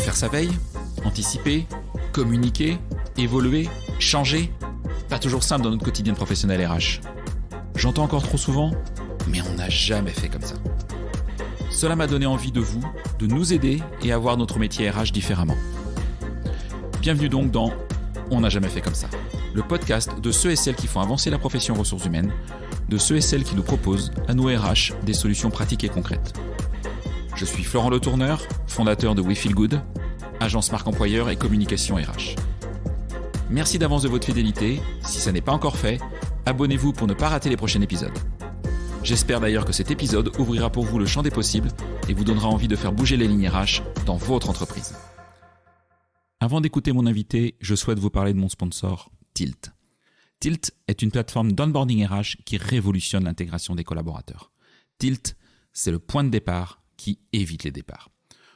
Faire sa veille, anticiper, communiquer, évoluer, changer. Pas toujours simple dans notre quotidien de professionnel RH. J'entends encore trop souvent, mais on n'a jamais fait comme ça. Cela m'a donné envie de vous, de nous aider et à voir notre métier RH différemment. Bienvenue donc dans On n'a jamais fait comme ça, le podcast de ceux et celles qui font avancer la profession ressources humaines, de ceux et celles qui nous proposent, à nous RH, des solutions pratiques et concrètes. Je suis Florent Le Tourneur, fondateur de We Feel Good, agence marque employeur et communication RH. Merci d'avance de votre fidélité. Si ça n'est pas encore fait, abonnez-vous pour ne pas rater les prochains épisodes. J'espère d'ailleurs que cet épisode ouvrira pour vous le champ des possibles et vous donnera envie de faire bouger les lignes RH dans votre entreprise. Avant d'écouter mon invité, je souhaite vous parler de mon sponsor, Tilt. Tilt est une plateforme d'onboarding RH qui révolutionne l'intégration des collaborateurs. Tilt, c'est le point de départ qui évite les départs.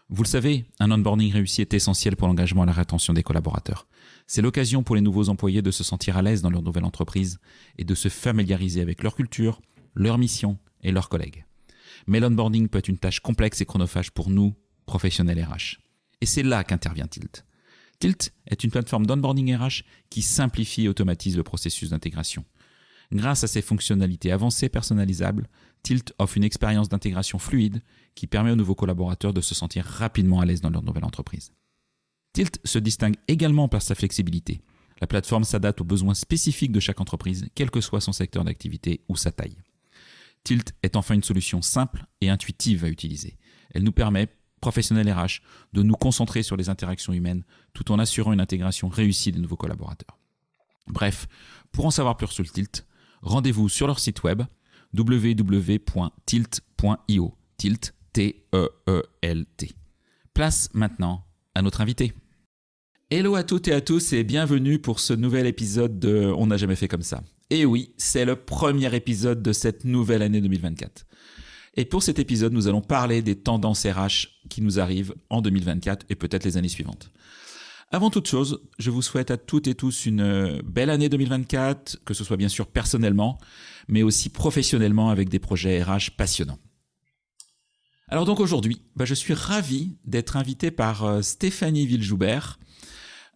Vous le savez, un onboarding réussi est essentiel pour l'engagement et la rétention des collaborateurs. C'est l'occasion pour les nouveaux employés de se sentir à l'aise dans leur nouvelle entreprise et de se familiariser avec leur culture, leur mission et leurs collègues. Mais l'onboarding peut être une tâche complexe et chronophage pour nous, professionnels RH. Et c'est là qu'intervient Tilt. Tilt est une plateforme d'onboarding RH qui simplifie et automatise le processus d'intégration. Grâce à ses fonctionnalités avancées et personnalisables, Tilt offre une expérience d'intégration fluide qui permet aux nouveaux collaborateurs de se sentir rapidement à l'aise dans leur nouvelle entreprise. Tilt se distingue également par sa flexibilité. La plateforme s'adapte aux besoins spécifiques de chaque entreprise, quel que soit son secteur d'activité ou sa taille. Tilt est enfin une solution simple et intuitive à utiliser. Elle nous permet, professionnels RH, de nous concentrer sur les interactions humaines tout en assurant une intégration réussie des nouveaux collaborateurs. Bref, pour en savoir plus sur le Tilt, rendez-vous sur leur site web www.tilt.io. Tilt, T-E-E-L-T. Place maintenant à notre invité. Hello à toutes et à tous et bienvenue pour ce nouvel épisode de On n'a jamais fait comme ça. Et oui, c'est le premier épisode de cette nouvelle année 2024. Et pour cet épisode, nous allons parler des tendances RH qui nous arrivent en 2024 et peut-être les années suivantes. Avant toute chose, je vous souhaite à toutes et tous une belle année 2024, que ce soit bien sûr personnellement, mais aussi professionnellement avec des projets RH passionnants. Alors donc aujourd'hui, je suis ravi d'être invité par Stéphanie Villejoubert,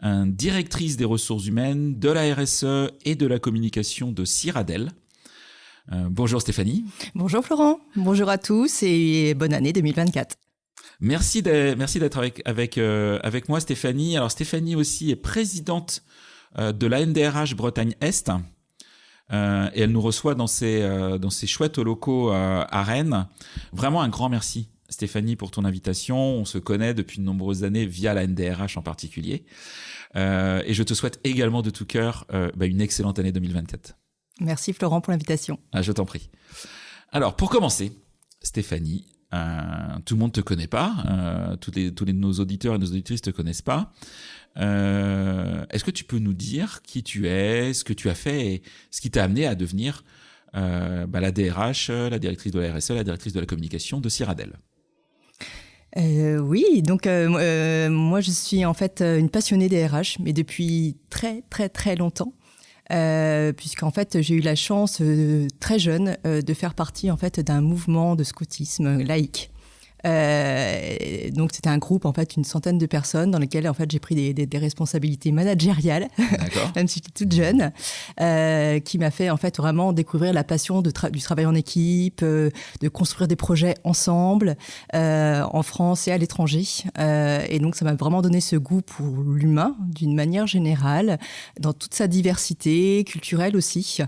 directrice des ressources humaines, de la RSE et de la communication de Cyradel. Bonjour Stéphanie. Bonjour Florent, bonjour à tous et bonne année 2024. Merci d'être avec moi Stéphanie. Alors Stéphanie aussi est présidente de la NDRH Bretagne Est et elle nous reçoit dans ses chouettes locaux à Rennes. Vraiment un grand merci Stéphanie pour ton invitation. On se connaît depuis de nombreuses années via la NDRH en particulier. Et je te souhaite également de tout cœur une excellente année 2024. Merci Florent pour l'invitation. Je t'en prie. Alors pour commencer, Stéphanie, tout le monde te connaît pas, tous nos auditeurs et nos auditrices te connaissent pas. Est-ce que tu peux nous dire qui tu es, ce que tu as fait et ce qui t'a amené à devenir la DRH, la directrice de la RSE, la directrice de la communication de Cyradel? Oui, donc moi je suis en fait une passionnée des RH, mais depuis très très très longtemps. Puisqu'en fait j'ai eu la chance très jeune de faire partie en fait d'un mouvement de scoutisme laïque. Donc c'était un groupe en fait une centaine de personnes dans lesquelles en fait j'ai pris des responsabilités managériales même si j'étais toute jeune, qui m'a fait en fait vraiment découvrir la passion du travail en équipe, de construire des projets ensemble en France et à l'étranger, et donc ça m'a vraiment donné ce goût pour l'humain d'une manière générale dans toute sa diversité culturelle aussi,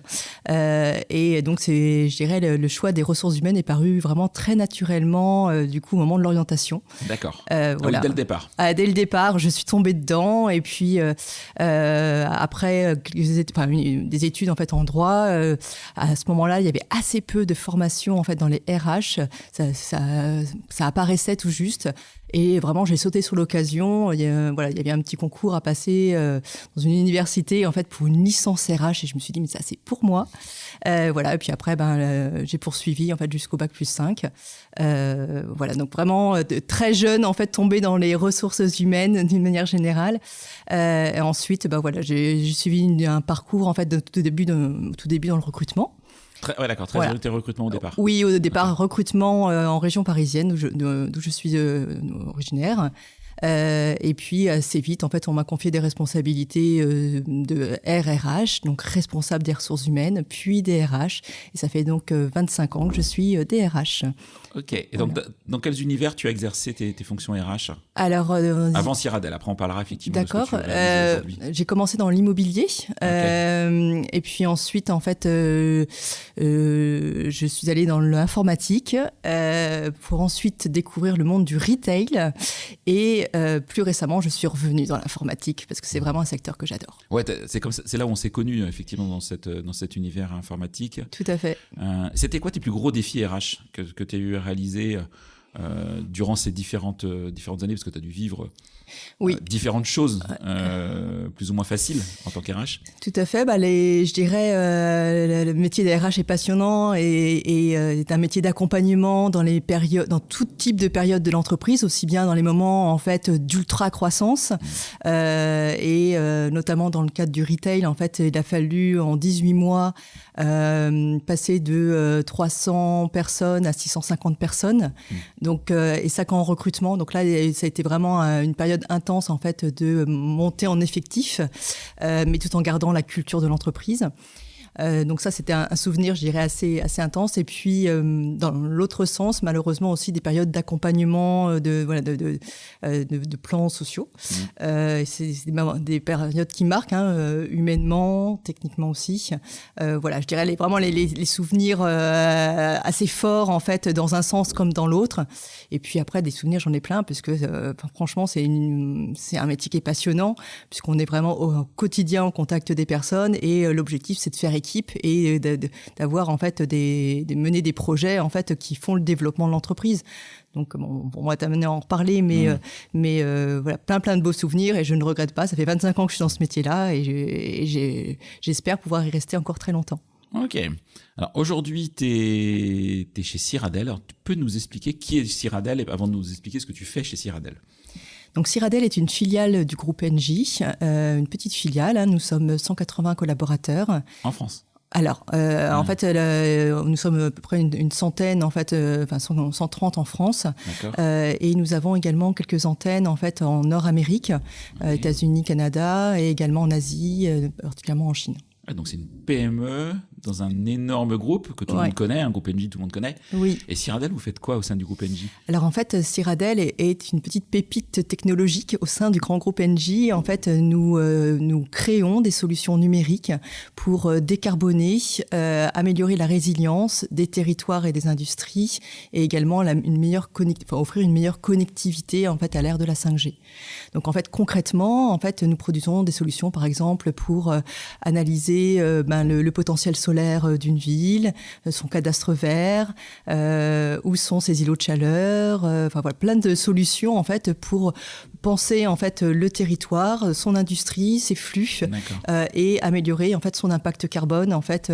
et donc c'est, je dirais, le choix des ressources humaines est paru vraiment très naturellement du coup au moment de l'orientation. D'accord. Voilà. Oui, dès le départ. Dès le départ, je suis tombée dedans et puis après des études en fait en droit, à ce moment-là, il y avait assez peu de formation en fait dans les RH, ça apparaissait tout juste. Et vraiment, j'ai sauté sur l'occasion. Il y avait un petit concours à passer dans une université en fait pour une licence RH et je me suis dit mais ça c'est pour moi. Et puis après j'ai poursuivi en fait jusqu'au bac+5. Donc vraiment très jeune en fait tombée dans les ressources humaines d'une manière générale. Et ensuite j'ai suivi un parcours en fait tout début dans le recrutement. Ouais, d'accord, très Voilà. orienté recrutement au départ. Oui, au départ, recrutement en région parisienne, d'où je suis originaire. Et puis assez vite, en fait, on m'a confié des responsabilités de RRH, donc responsable des ressources humaines, puis DRH. Et ça fait donc 25 ans que je suis DRH. Ok. Et donc, dans quels univers tu as exercé tes fonctions RH? Alors, Avant Cyradel, après on parlera effectivement de ce que d'accord. tu réalises aujourd'hui. J'ai commencé dans l'immobilier, et puis ensuite, en fait, je suis allée dans l'informatique pour ensuite découvrir le monde du retail. Et plus récemment, je suis revenue dans l'informatique parce que c'est vraiment un secteur que j'adore. Ouais, c'est là où on s'est connus effectivement dans cet univers informatique. Tout à fait. C'était quoi tes plus gros défis RH que tu as eu à réaliser durant ces différentes années, parce que tu as dû vivre différentes choses plus ou moins faciles en tant qu'RH? Tout à fait. Je dirais le métier d'RH est passionnant et est un métier d'accompagnement dans tout type de périodes de l'entreprise, aussi bien dans les moments en fait d'ultra croissance et notamment dans le cadre du retail. En fait, il a fallu en 18 mois passer de 300 personnes à 650 personnes. Donc et ça qu'en recrutement. Donc là, ça a été vraiment une période intense en fait de monter en effectif, mais tout en gardant la culture de l'entreprise. Donc ça, c'était un souvenir, je dirais, assez intense. Et puis, dans l'autre sens, malheureusement aussi des périodes d'accompagnement de plans sociaux. C'est des périodes qui marquent, humainement, techniquement aussi. Je dirais vraiment les souvenirs assez forts, en fait, dans un sens comme dans l'autre. Et puis après, des souvenirs, j'en ai plein, parce que franchement, c'est un métier qui est passionnant, puisqu'on est vraiment au quotidien en contact des personnes. Et l'objectif, c'est de faire équipe et d'avoir en fait de mener des projets en fait qui font le développement de l'entreprise. Donc on va t'amener à en reparler, mais voilà, plein de beaux souvenirs et je ne regrette pas. Ça fait 25 ans que je suis dans ce métier-là et j'espère pouvoir y rester encore très longtemps. Ok. Alors aujourd'hui, tu es chez Cyradel. Alors tu peux nous expliquer qui est Cyradel avant de nous expliquer ce que tu fais chez Cyradel? Donc Cyradel est une filiale du groupe Engie, une petite filiale. Nous sommes 180 collaborateurs. En France? Alors, en fait, nous sommes à peu près une centaine, en fait, 130 en France. Et nous avons également quelques antennes, en fait, en Nord-Amérique, États-Unis, Canada, et également en Asie, particulièrement en Chine. Donc c'est une PME dans un énorme groupe que tout le monde connaît, un groupe Engie, tout le monde connaît. Oui. Et Cyradel, vous faites quoi au sein du groupe Engie? Alors en fait, Cyradel est une petite pépite technologique au sein du grand groupe Engie. En fait, nous créons des solutions numériques pour décarboner, améliorer la résilience des territoires et des industries, et également offrir une meilleure connectivité en fait à l'ère de la 5G. Donc en fait, concrètement, en fait, nous produisons des solutions, par exemple, pour analyser le potentiel solaire d'une ville, son cadastre vert, où sont ses îlots de chaleur, plein de solutions en fait pour penser en fait le territoire, son industrie, ses flux, et améliorer en fait son impact carbone en fait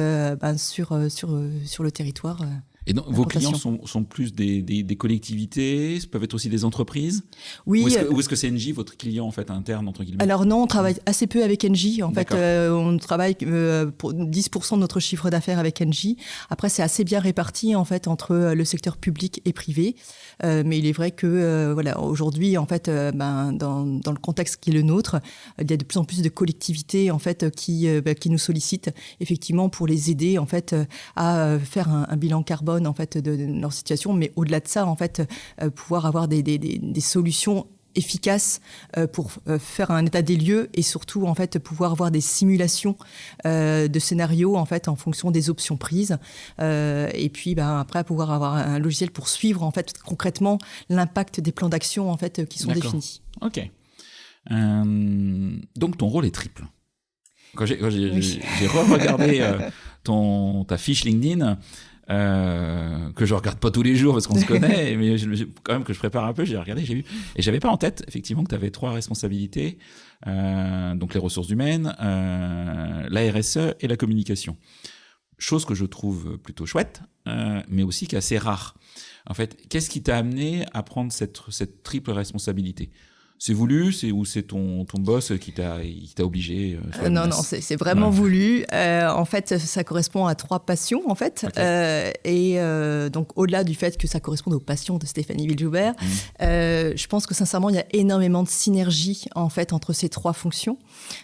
sur le territoire. Et donc, vos clients sont plus des collectivités, peuvent être aussi des entreprises? Oui. Ou est-ce que c'est Engie, votre client en fait interne entre guillemets? Alors non, on travaille assez peu avec Engie. En fait, on travaille pour 10% de notre chiffre d'affaires avec Engie. Après, c'est assez bien réparti en fait entre le secteur public et privé. Mais il est vrai que aujourd'hui, en fait, dans le contexte qui est le nôtre, il y a de plus en plus de collectivités en fait qui nous sollicitent effectivement pour les aider en fait à faire un bilan carbone en fait de leur situation, mais au-delà de ça en fait pouvoir avoir des solutions efficaces pour faire un état des lieux et surtout en fait pouvoir avoir des simulations de scénarios en fait en fonction des options prises et puis après pouvoir avoir un logiciel pour suivre en fait concrètement l'impact des plans d'action en fait qui sont définis. Ok. Donc ton rôle est triple. Quand j'ai re-regardé ta fiche LinkedIn, que je regarde pas tous les jours parce qu'on se connaît, mais quand même que je prépare un peu, j'ai regardé, j'ai vu, et j'avais pas en tête effectivement que tu avais 3 responsabilités, donc les ressources humaines, la RSE et la communication. Chose que je trouve plutôt chouette, mais aussi qu'assez rare. En fait, qu'est-ce qui t'a amené à prendre cette triple responsabilité? C'est voulu, ou c'est ton boss qui t'a obligé Non, c'est vraiment voulu. En fait, ça correspond à 3 passions, en fait. Okay. Donc, au-delà du fait que ça corresponde aux passions de Stéphanie Villejoubert, je pense que sincèrement, il y a énormément de synergie, en fait, entre ces 3 fonctions.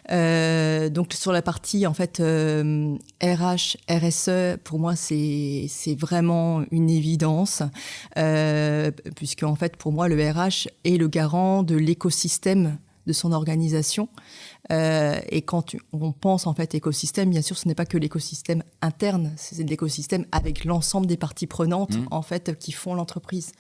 Donc, sur la partie, en fait, RH, RSE, pour moi, c'est vraiment une évidence. Puisque, en fait, pour moi, le RH est le garant de l'écosystème de son organisation. Et quand on pense en fait écosystème, bien sûr, ce n'est pas que l'écosystème interne, c'est l'écosystème avec l'ensemble des parties prenantes en fait qui font l'entreprise.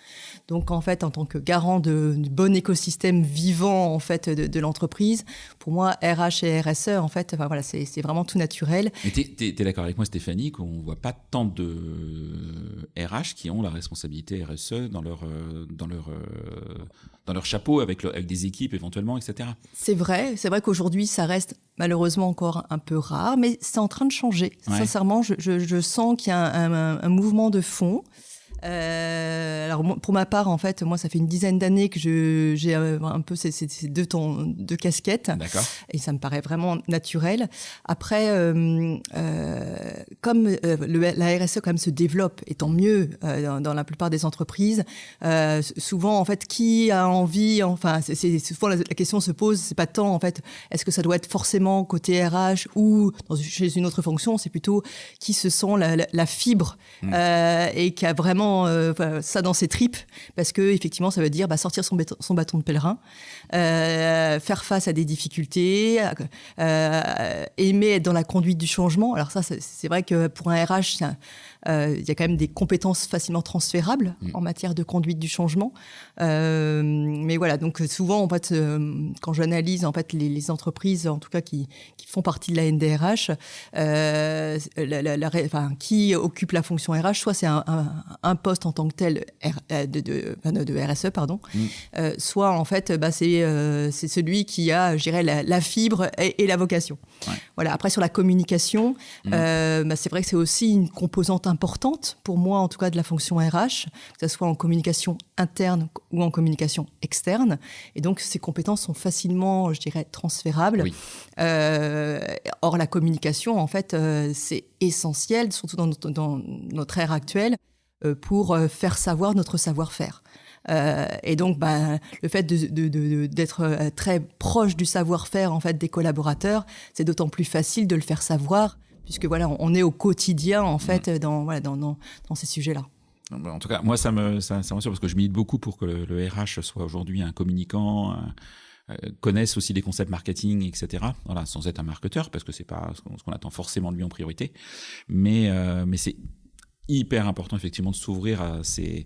Donc en fait, en tant que garant du bon écosystème vivant en fait de l'entreprise, pour moi, RH et RSE en fait, enfin, voilà, c'est vraiment tout naturel. Mais t'es d'accord avec moi, Stéphanie, qu'on voit pas tant de RH qui ont la responsabilité RSE dans leur chapeau avec des équipes éventuellement, etc. C'est vrai qu'aujourd'hui ça reste malheureusement encore un peu rare, mais c'est en train de changer. Ouais. Sincèrement, je sens qu'il y a un mouvement de fond. Alors pour ma part, en fait, moi, ça fait une dizaine d'années que j'ai un peu ces deux casquettes. D'accord. Et ça me paraît vraiment naturel. Après, comme la RSE quand même se développe, et tant mieux dans la plupart des entreprises, souvent en fait, qui a envie, enfin, souvent la question se pose, c'est pas tant en fait, est-ce que ça doit être forcément côté RH ou chez une autre fonction, c'est plutôt qui se sent la fibre et qui a vraiment ça dans ses tripes, parce que effectivement ça veut dire sortir son bâton de pèlerin, faire face à des difficultés, aimer être dans la conduite du changement. Alors ça c'est vrai que pour un RH il y a quand même des compétences facilement transférables en matière de conduite du changement, mais voilà, donc souvent en fait quand j'analyse en fait les entreprises en tout cas qui font partie de la NDRH, qui occupe la fonction RH, soit c'est un poste en tant que tel de RSE, pardon, soit en fait c'est celui qui a, je dirais, la fibre et la vocation. Ouais. Voilà. Après sur la communication, c'est vrai que c'est aussi une composante importante pour moi en tout cas de la fonction RH, que ce soit en communication interne ou en communication externe, et donc ces compétences sont facilement, je dirais, transférables. Oui. Or la communication en fait c'est essentiel, surtout dans notre ère actuelle, pour faire savoir notre savoir-faire. Et donc, le fait d'être très proche du savoir-faire en fait des collaborateurs, c'est d'autant plus facile de le faire savoir, puisque voilà, on est au quotidien en fait dans ces sujets-là. En tout cas, moi ça m'assure parce que je milite beaucoup pour que le RH soit aujourd'hui un communicant. Connaissent aussi les concepts marketing, etc. Voilà, sans être un marketeur, parce que c'est pas ce qu'on attend forcément de lui en priorité, mais c'est hyper important effectivement de s'ouvrir à ces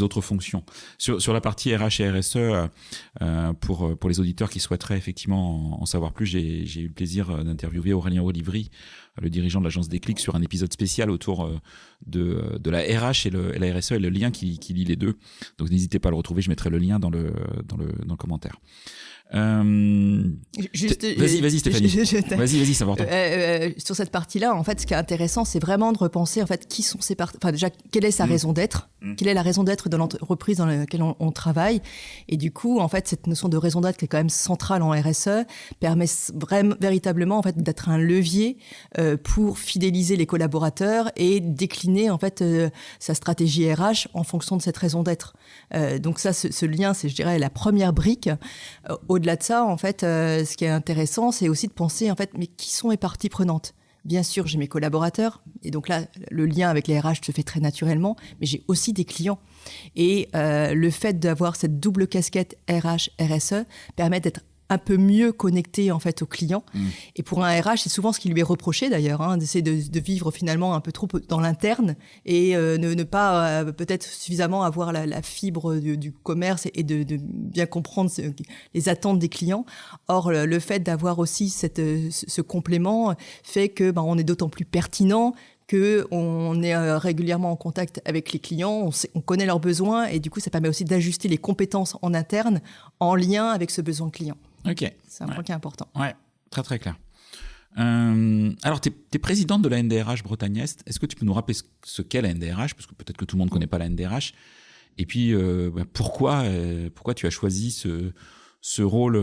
autres fonctions. Sur la partie RH et RSE, pour les auditeurs qui souhaiteraient effectivement en savoir plus, j'ai eu le plaisir d'interviewer Aurélien Olivry, le dirigeant de l'agence Déclic, sur un épisode spécial autour de la RH et la RSE et le lien qui lie les deux. Donc n'hésitez pas à le retrouver, je mettrai le lien dans le commentaire. Vas-y Stéphanie. Vas-y, c'est important. Sur cette partie-là, en fait, ce qui est intéressant, c'est vraiment de repenser en fait qui sont ces parties. Enfin, déjà, quelle est sa raison d'être, quelle est la raison d'être de l'entreprise dans laquelle on travaille. Et du coup, en fait, cette notion de raison d'être qui est quand même centrale en RSE permet vraiment, véritablement, en fait, d'être un levier pour fidéliser les collaborateurs et décliner en fait sa stratégie RH en fonction de cette raison d'être. Donc ça, ce lien, c'est, je dirais, la première brique. Au-delà de ça, en fait, ce qui est intéressant, c'est aussi de penser, en fait, mais qui sont mes parties prenantes ? Bien sûr, j'ai mes collaborateurs, et donc là, le lien avec les RH se fait très naturellement, mais j'ai aussi des clients. Et le fait d'avoir cette double casquette RH-RSE permet d'être un peu mieux connecté en fait aux clients. Et pour un RH, c'est souvent ce qui lui est reproché d'ailleurs, d'essayer de vivre finalement un peu trop dans l'interne et ne pas peut-être suffisamment avoir la fibre du commerce et de bien comprendre les attentes des clients. Or, le fait d'avoir aussi ce complément fait que on est d'autant plus pertinent, qu'on est régulièrement en contact avec les clients, on connaît leurs besoins et du coup, ça permet aussi d'ajuster les compétences en interne en lien avec ce besoin client. Ok. C'est un point qui est important. Ouais, très très clair. Alors, tu es présidente de la NDRH Bretagne Est. Est-ce que tu peux nous rappeler ce qu'est la NDRH ? Parce que peut-être que tout le monde ne connaît pas la NDRH. Et puis, pourquoi tu as choisi ce rôle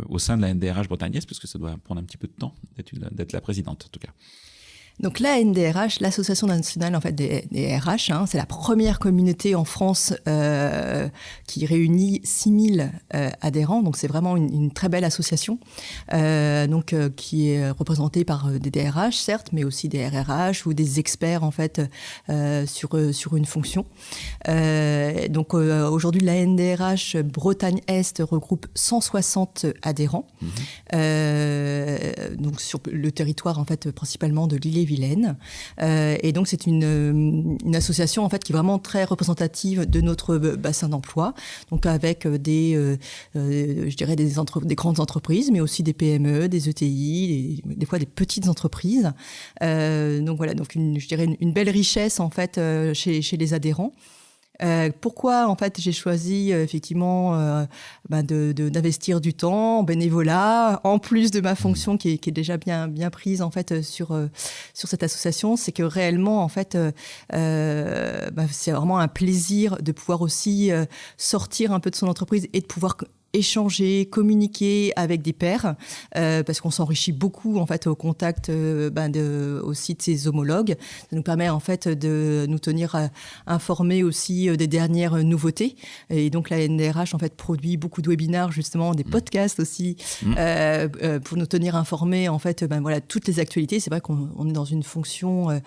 au sein de la NDRH Bretagne-Est, parce que ça doit prendre un petit peu de temps d'être la présidente en tout cas. Donc la NDRH, l'Association nationale en fait des RH, c'est la première communauté en France qui réunit 6000 adhérents. Donc c'est vraiment une très belle association, qui est représentée par des DRH certes, mais aussi des RRH ou des experts en fait sur une fonction. Aujourd'hui la NDRH Bretagne-Est regroupe 160 adhérents. Donc sur le territoire en fait principalement de l'Ille-et-Vilaine. Et donc c'est une association en fait qui est vraiment très représentative de notre bassin d'emploi, donc avec des grandes entreprises, mais aussi des PME, des ETI, des fois des petites entreprises. Donc une belle richesse en fait chez les adhérents. Pourquoi en fait j'ai choisi effectivement d'investir du temps en bénévolat en plus de ma fonction qui est déjà bien prise en fait sur cette association, c'est que réellement en fait c'est vraiment un plaisir de pouvoir aussi sortir un peu de son entreprise et de pouvoir échanger, communiquer avec des pairs, parce qu'on s'enrichit beaucoup en fait au contact aussi de ses homologues. Ça nous permet en fait de nous tenir informés aussi des dernières nouveautés. Et donc la NDRH en fait produit beaucoup de webinaires, justement des podcasts aussi, pour nous tenir informés en fait toutes les actualités. C'est vrai qu'on est dans une fonction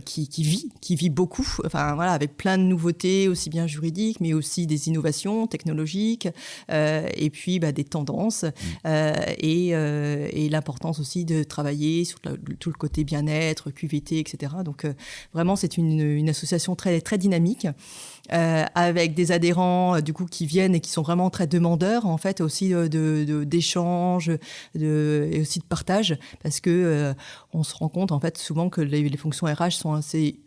qui vit beaucoup, avec plein de nouveautés aussi bien juridiques, mais aussi des innovations technologiques, et puis des tendances, et l'importance aussi de travailler sur tout le côté bien-être, QVT, etc. Donc vraiment c'est une association très très dynamique, avec des adhérents du coup qui viennent et qui sont vraiment très demandeurs en fait aussi d'échanges, et aussi de partage, parce que on se rend compte en fait souvent que les fonctions RH sont assez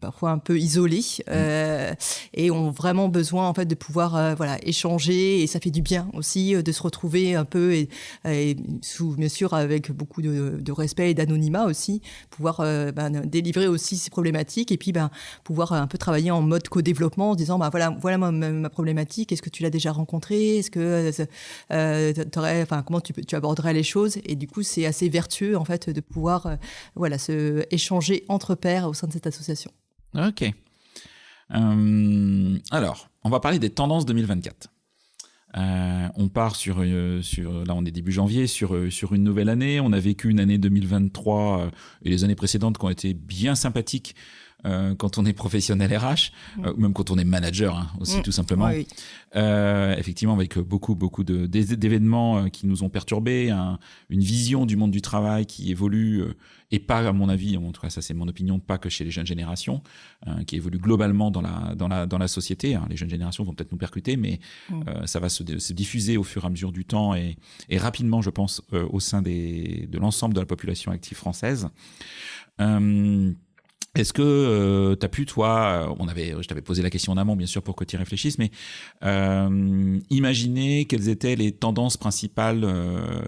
parfois un peu isolées, et ont vraiment besoin en fait de pouvoir échanger, et ça fait du bien aussi de se retrouver un peu et bien sûr avec beaucoup de respect et d'anonymat aussi, pouvoir délivrer aussi ces problématiques, et puis pouvoir un peu travailler en mode co-développement en se disant voilà ma problématique, est-ce que tu l'as déjà rencontrée, est-ce que comment tu aborderais les choses, et du coup c'est assez vertueux en fait de pouvoir se échanger entre pairs au sein de cette association. Ok. Alors, on va parler des tendances 2024. On part sur là on est début janvier, sur une nouvelle année. On a vécu une année 2023 et les années précédentes qui ont été bien sympathiques quand on est professionnel RH, même quand on est manager aussi tout simplement. Oui. Effectivement avec beaucoup d'événements qui nous ont perturbés, une vision du monde du travail qui évolue, et pas à mon avis, en tout cas ça c'est mon opinion, pas que chez les jeunes générations, qui évolue globalement dans la société. Les jeunes générations vont peut-être nous percuter, mais ça va se diffuser au fur et à mesure du temps et rapidement, je pense, au sein de l'ensemble de la population active française. Est-ce que tu as pu, toi, je t'avais posé la question en amont, bien sûr, pour que tu y réfléchisses, mais imaginer quelles étaient les tendances principales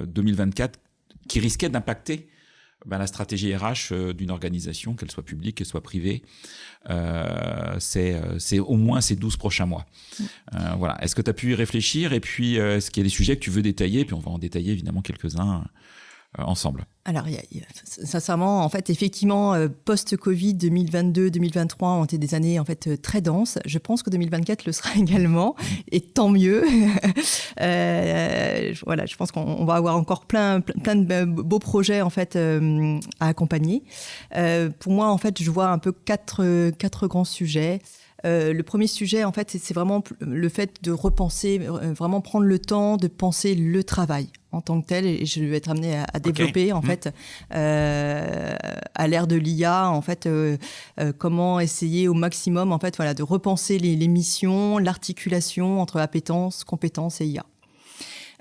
2024 qui risquaient d'impacter la stratégie RH d'une organisation, qu'elle soit publique, qu'elle soit privée. C'est au moins ces 12 prochains mois. Voilà. Est-ce que tu as pu y réfléchir, et puis est-ce qu'il y a des sujets que tu veux détailler, puis on va en détailler évidemment quelques-uns ensemble. Alors, sincèrement, en fait, effectivement, post-Covid, 2022-2023 ont été des années en fait très denses. Je pense que 2024 le sera également, et tant mieux. Je pense qu'on va avoir encore plein de beaux projets en fait à accompagner. Pour moi, en fait, je vois un peu quatre grands sujets. Le premier sujet, en fait, c'est vraiment le fait de repenser, vraiment prendre le temps de penser le travail en tant que tel, et je vais être amenée à développer en fait à l'ère de l'IA, en fait, comment essayer au maximum en fait de repenser les missions, l'articulation entre appétence, compétence et IA.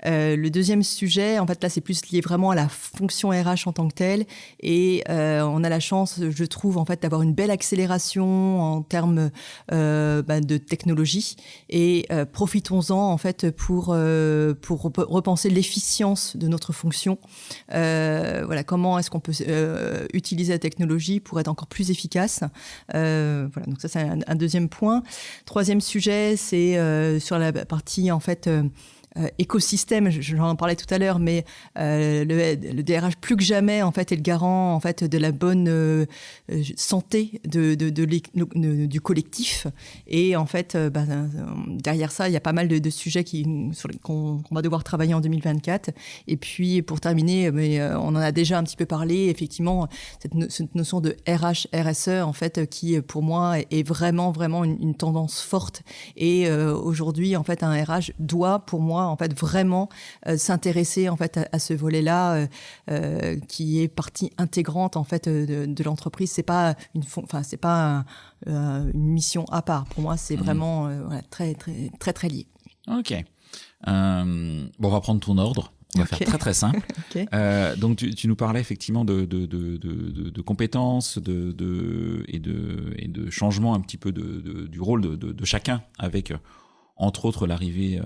Le deuxième sujet, en fait, là, c'est plus lié vraiment à la fonction RH en tant que telle. Et on a la chance, je trouve, en fait, d'avoir une belle accélération en termes de technologie. Et profitons-en, en fait, pour repenser l'efficience de notre fonction. Voilà, comment est-ce qu'on peut utiliser la technologie pour être encore plus efficace. Voilà, donc ça, c'est un deuxième point. Troisième sujet, c'est sur la partie, en fait, écosystème, j'en parlais tout à l'heure, mais le DRH plus que jamais en fait est le garant en fait de la bonne santé du collectif. Et en fait, derrière ça, il y a pas mal de sujets qu'on va devoir travailler en 2024. Et puis pour terminer, on en a déjà un petit peu parlé. Effectivement, cette notion de RH RSE en fait, qui pour moi est vraiment une tendance forte. Et aujourd'hui, en fait, un RH doit pour moi en fait vraiment s'intéresser en fait à ce volet-là qui est partie intégrante en fait de l'entreprise. C'est pas une mission à part. Pour moi, c'est vraiment très lié. Ok. Bon, on va prendre ton ordre. On va faire très simple. Okay. Donc tu nous parlais effectivement de compétences et de changement un petit peu du rôle de chacun avec entre autres l'arrivée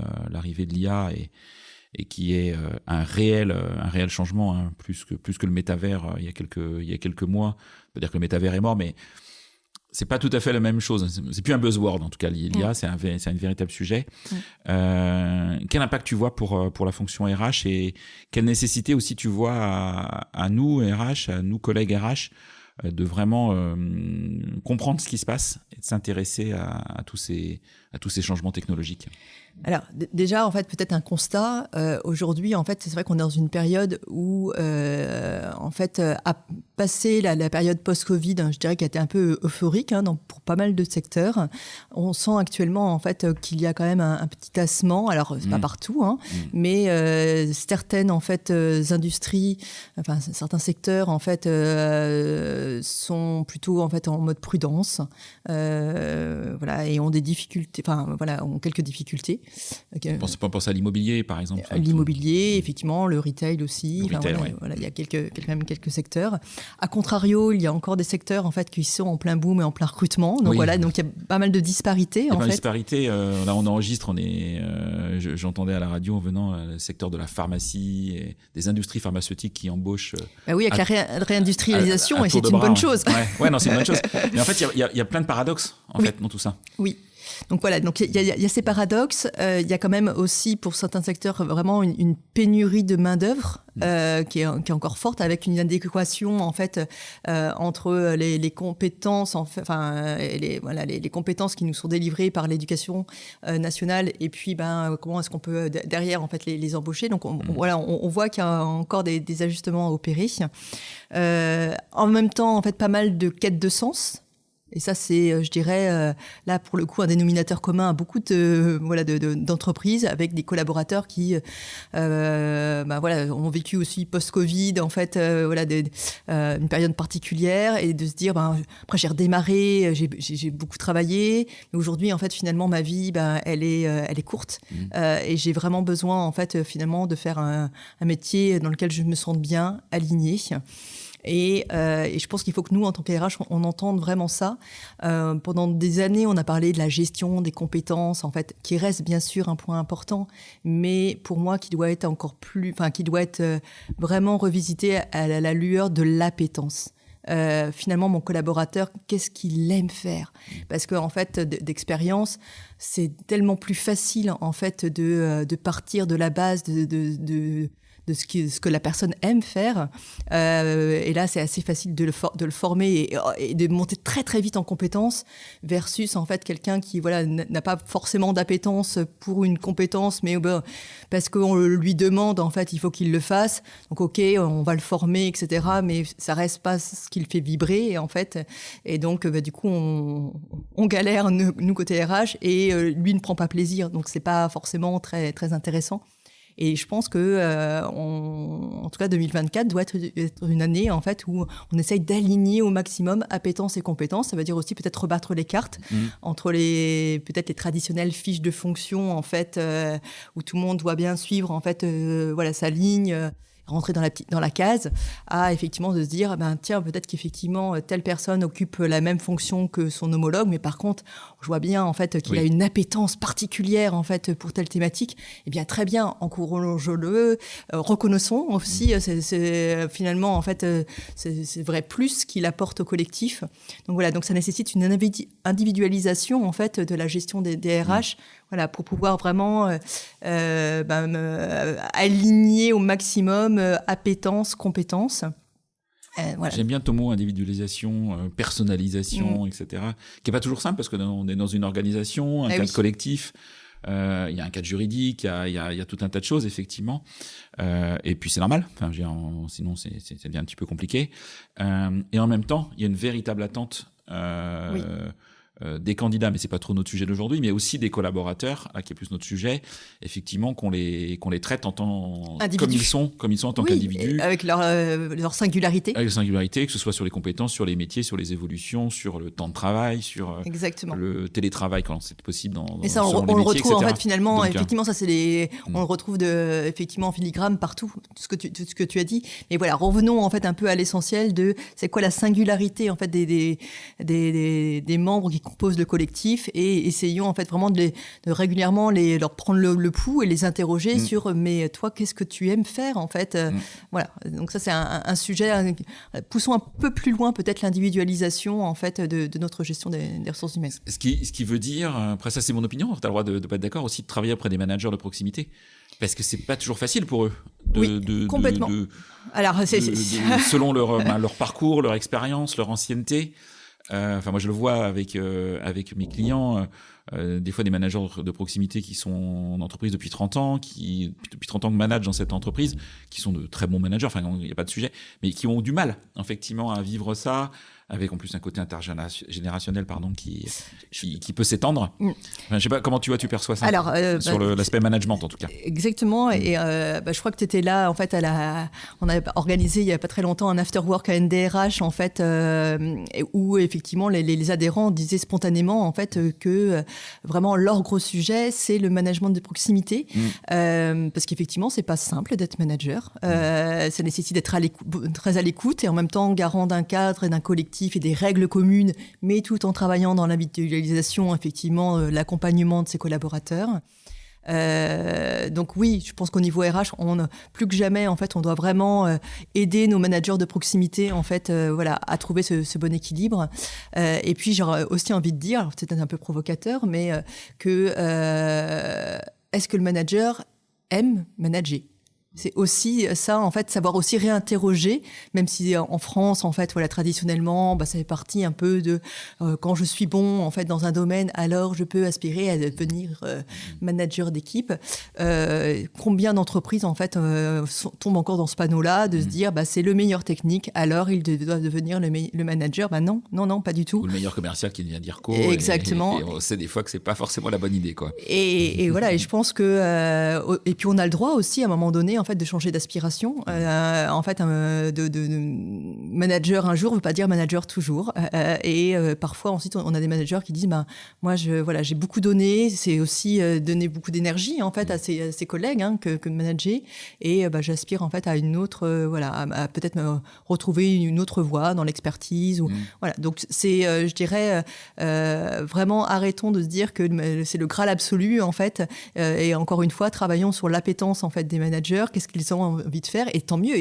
de l'IA et qui est un réel changement, hein, plus que le métavers il y a quelques mois. On peut dire que le métavers est mort, mais c'est pas tout à fait la même chose. C'est plus un buzzword en tout cas. L'IA, c'est un véritable sujet. Quel impact tu vois pour la fonction RH et quelle nécessité aussi tu vois à nous RH, à nous collègues RH, de vraiment comprendre ce qui se passe et de s'intéresser à tous ces changements technologiques. Alors déjà, en fait, peut-être un constat. Aujourd'hui, en fait, c'est vrai qu'on est dans une période où, en fait, à passer la période post-Covid, je dirais qu'elle était un peu euphorique pour pas mal de secteurs. On sent actuellement, en fait, qu'il y a quand même un petit tassement. Alors, c'est pas partout, mais certaines, en fait, industries, enfin certains secteurs, en fait, sont plutôt, en fait, en mode prudence, voilà, et ont des difficultés. Enfin, voilà, ont quelques difficultés. Pense à l'immobilier, par exemple. L'immobilier, effectivement, le retail aussi. Voilà, il y a quand même quelques secteurs. A contrario, il y a encore des secteurs en fait qui sont en plein boom et en plein recrutement. Donc voilà, donc il y a pas mal de disparités. Il y a pas mal de disparités. Là, on enregistre. J'entendais à la radio en venant le secteur de la pharmacie et des industries pharmaceutiques qui embauchent. Oui, avec la réindustrialisation, et c'est une bonne chose. Ouais, non, c'est une bonne chose. Mais en fait, il y a plein de paradoxes fait dans tout ça. Oui. Donc voilà, donc il y a ces paradoxes. Il y a quand même aussi pour certains secteurs vraiment une pénurie de main d'œuvre qui est encore forte, avec une inadéquation en fait entre les compétences, les compétences qui nous sont délivrées par l'éducation nationale et puis comment est-ce qu'on peut derrière en fait les embaucher. Donc on voit qu'il y a encore des ajustements à opérer. En même temps, en fait, pas mal de quêtes de sens. Et ça, c'est, je dirais, là, pour le coup, un dénominateur commun à beaucoup d'entreprises, avec des collaborateurs qui ont vécu aussi post-Covid, en fait, une période particulière, et de se dire, après, j'ai redémarré, j'ai beaucoup travaillé, mais aujourd'hui, en fait, finalement, ma vie, elle est courte, et j'ai vraiment besoin, en fait, finalement, de faire un métier dans lequel je me sente bien, alignée. Et je pense qu'il faut que nous, en tant que RH, on entende vraiment ça. Pendant des années, on a parlé de la gestion des compétences, en fait, qui reste bien sûr un point important, mais pour moi, qui doit être vraiment revisité à la lueur de l'appétence. Finalement, mon collaborateur, qu'est-ce qu'il aime faire ? Parce que, en fait, d'expérience, c'est tellement plus facile, en fait, de partir de la base de ce que la personne aime faire. Et là, c'est assez facile de le former et de monter très, très vite en compétences versus, en fait, quelqu'un qui, n'a pas forcément d'appétence pour une compétence, mais parce qu'on lui demande, en fait, il faut qu'il le fasse. Donc, OK, on va le former, etc. Mais ça reste pas ce qui le fait vibrer, en fait. Et donc, du coup, on galère, nous, côté RH, et lui ne prend pas plaisir. Donc, c'est pas forcément très, très intéressant. Et je pense que en tout cas 2024 doit être une année en fait où on essaye d'aligner au maximum appétence et compétences. Ça veut dire aussi peut-être rebattre les cartes entre peut-être les traditionnelles fiches de fonction en fait où tout le monde doit bien suivre en fait sa ligne. Rentrer dans la case, à effectivement de se dire, tiens, peut-être qu'effectivement, telle personne occupe la même fonction que son homologue, mais par contre, je vois bien, en fait, qu'il a une appétence particulière, en fait, pour telle thématique. Eh bien, très bien, encourageons-le, reconnaissons aussi, c'est finalement, en fait, c'est vrai plus qu'il apporte au collectif. Donc voilà, donc ça nécessite une individualisation, en fait, de la gestion des RH, voilà, pour pouvoir vraiment aligner au maximum appétence, compétences. Voilà. J'aime bien ton mot individualisation, personnalisation, etc. Qui n'est pas toujours simple parce qu'on est dans une organisation, un cadre collectif. Il y a un cadre juridique, il y a tout un tas de choses, effectivement. Et puis c'est normal, sinon c'est devient un petit peu compliqué. Et en même temps, il y a une véritable attente des candidats, mais c'est pas trop notre sujet d'aujourd'hui, mais aussi des collaborateurs, là qui est plus notre sujet, effectivement qu'on les traite en tant comme ils sont en tant qu'individus, avec leur singularité, que ce soit sur les compétences, sur les métiers, sur les évolutions, sur le temps de travail, sur le télétravail quand c'est possible. Et ça, on le retrouve en fait finalement. Donc, effectivement, ça c'est on le retrouve effectivement en filigrane partout, tout ce que tu as dit. Mais voilà, revenons en fait un peu à l'essentiel de c'est quoi la singularité en fait des membres qui composent le collectif, et essayons en fait vraiment de régulièrement leur prendre le pouls et les interroger sur mais toi qu'est-ce que tu aimes faire en fait. Voilà, donc ça c'est un sujet. Poussons un peu plus loin peut-être l'individualisation en fait de notre gestion des ressources humaines. Ce qui veut dire, après ça c'est mon opinion, tu as le droit de pas être d'accord, aussi de travailler auprès des managers de proximité, parce que c'est pas toujours facile pour eux complètement. Alors selon leur parcours, leur expérience, leur ancienneté. Moi je le vois avec mes clients, des fois des managers de proximité qui sont en entreprise depuis 30 ans, qui depuis 30 ans que managent dans cette entreprise, qui sont de très bons managers, il n'y a pas de sujet, mais qui ont du mal effectivement à vivre ça, avec en plus un côté intergénérationnel qui peut s'étendre. Je sais pas comment tu perçois ça. Alors, sur l'aspect management en tout cas. Exactement, et je crois que tu étais là en fait on a organisé il y a pas très longtemps un after work à NDRH en fait où effectivement les adhérents disaient spontanément en fait que vraiment leur gros sujet c'est le management de proximité, parce qu'effectivement c'est pas simple d'être manager, ça nécessite d'être très à l'écoute et en même temps garant d'un cadre et d'un collectif et des règles communes, mais tout en travaillant dans l'individualisation, effectivement, l'accompagnement de ses collaborateurs. Donc oui, je pense qu'au niveau RH, plus que jamais, en fait, on doit vraiment aider nos managers de proximité, en fait, à trouver ce bon équilibre. Et puis, j'aurais aussi envie de dire, alors c'est peut-être un peu provocateur, mais est-ce que le manager aime manager ? C'est aussi ça, en fait, savoir aussi réinterroger, même si en France, en fait, traditionnellement, ça fait partie un peu de quand je suis bon, en fait, dans un domaine, alors je peux aspirer à devenir manager d'équipe. Combien d'entreprises, en fait, tombent encore dans ce panneau-là de se dire, c'est le meilleur technique, alors il doit devenir le manager. Non, pas du tout. Ou le meilleur commercial qui vient dire co. Exactement. Et on sait des fois que c'est pas forcément la bonne idée, quoi. Et voilà, et je pense que et puis on a le droit aussi à un moment donné en fait de changer d'aspiration. En fait, de manager un jour veut pas dire manager toujours. Et parfois ensuite on a des managers qui disent moi j'ai beaucoup donné, c'est aussi donner beaucoup d'énergie en fait à ses collègues que de manager. Et j'aspire en fait à une autre à peut-être me retrouver une autre voie dans l'expertise ou voilà. Donc c'est je dirais vraiment arrêtons de se dire que c'est le Graal absolu en fait. Et encore une fois, travaillons sur l'appétence en fait des managers. Qu'est-ce qu'ils ont envie de faire, et tant mieux.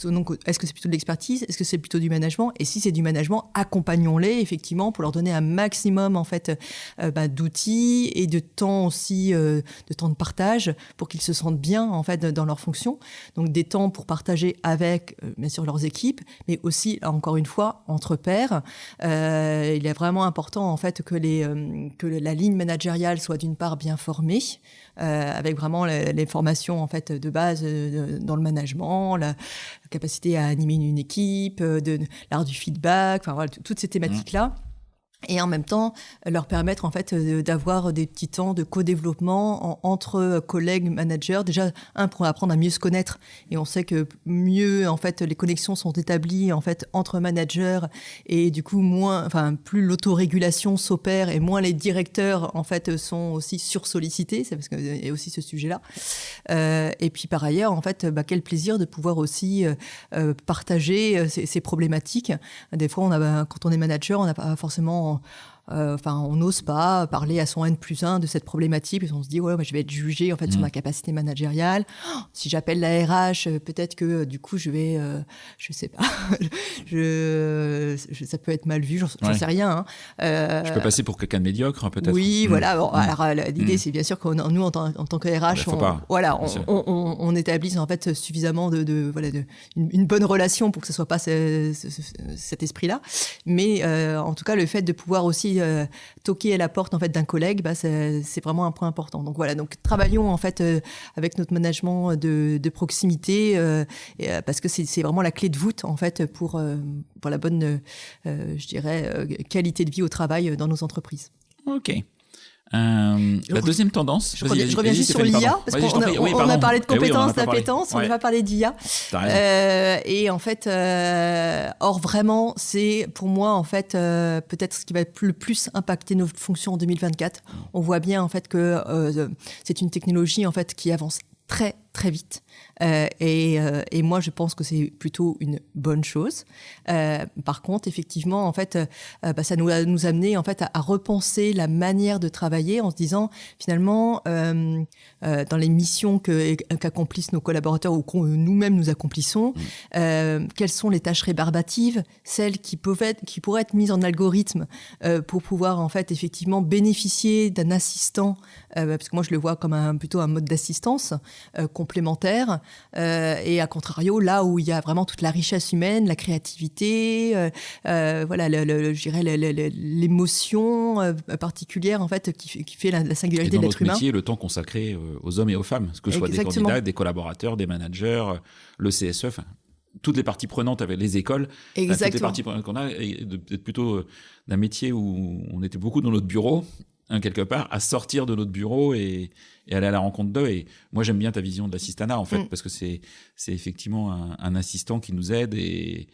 Donc, est-ce que c'est plutôt de l'expertise, est-ce que c'est plutôt du management, et si c'est du management, accompagnons-les effectivement pour leur donner un maximum en fait d'outils et de temps aussi, de temps de partage pour qu'ils se sentent bien en fait dans leur fonction. Donc des temps pour partager avec bien sûr leurs équipes, mais aussi encore une fois entre pairs. Il est vraiment important en fait que la ligne managériale soit d'une part bien formée, avec vraiment les formations en fait de base dans le management, la capacité à animer une équipe, l'art du feedback, toutes ces thématiques-là. et en même temps leur permettre en fait d'avoir des petits temps de co-développement entre collègues, managers. Déjà pour apprendre à mieux se connaître, et on sait que mieux en fait les connexions sont établies en fait entre managers, et du coup plus l'autorégulation s'opère et moins les directeurs en fait sont aussi sursollicités. C'est parce qu'il y a aussi ce sujet-là. Et puis par ailleurs en fait quel plaisir de pouvoir aussi partager ces problématiques. Des fois quand on est manager, on n'a pas forcément on n'ose pas parler à son N+1 de cette problématique, parce qu'on se dit je vais être jugé en fait sur ma capacité managériale. Si j'appelle la RH, peut-être que du coup je vais, je sais pas, ça peut être mal vu, j'en sais rien. Je peux passer pour quelqu'un de médiocre, peut-être. Oui, voilà. Bon, alors l'idée, c'est bien sûr que nous, en tant que RH, on établisse en fait suffisamment une bonne relation pour que ce soit pas cet esprit-là. Mais en tout cas, le fait de pouvoir aussi toquer à la porte en fait d'un collègue, c'est vraiment un point important. Donc voilà, donc travaillons en fait avec notre management de proximité, parce que c'est vraiment la clé de voûte en fait pour la bonne, je dirais, qualité de vie au travail dans nos entreprises. Ok. La deuxième tendance. Je reviens juste sur l'IA, parce qu'on a parlé de compétences, d'appétence, on n'a pas parlé d'IA. Et en fait, or vraiment, c'est pour moi en fait peut-être ce qui va le plus impacter nos fonctions en 2024. On voit bien en fait que c'est une technologie en fait qui avance très très vite. Et moi, je pense que c'est plutôt une bonne chose. Par contre, effectivement, en fait, ça nous amené en fait à repenser la manière de travailler en se disant finalement dans les missions qu'accomplissent nos collaborateurs ou que nous-mêmes nous accomplissons, quelles sont les tâches rébarbatives, celles qui pourraient être mises en algorithme pour pouvoir en fait effectivement bénéficier d'un assistant, parce que moi je le vois comme plutôt un mode d'assistance complémentaire. Et à contrario, là où il y a vraiment toute la richesse humaine, la créativité, je dirais l'émotion particulière en fait qui fait la singularité de l'être humain. Et dans notre métier, le temps consacré aux hommes et aux femmes, que ce soit des candidats, des collaborateurs, des managers, le CSE, toutes les parties prenantes avec les écoles, toutes les parties prenantes qu'on a, et d'être plutôt d'un métier où on était beaucoup dans notre bureau, quelque part, à sortir de notre bureau et aller à la rencontre d'eux. Et moi, j'aime bien ta vision de l'assistanat, en fait, parce que c'est effectivement un assistant qui nous aide et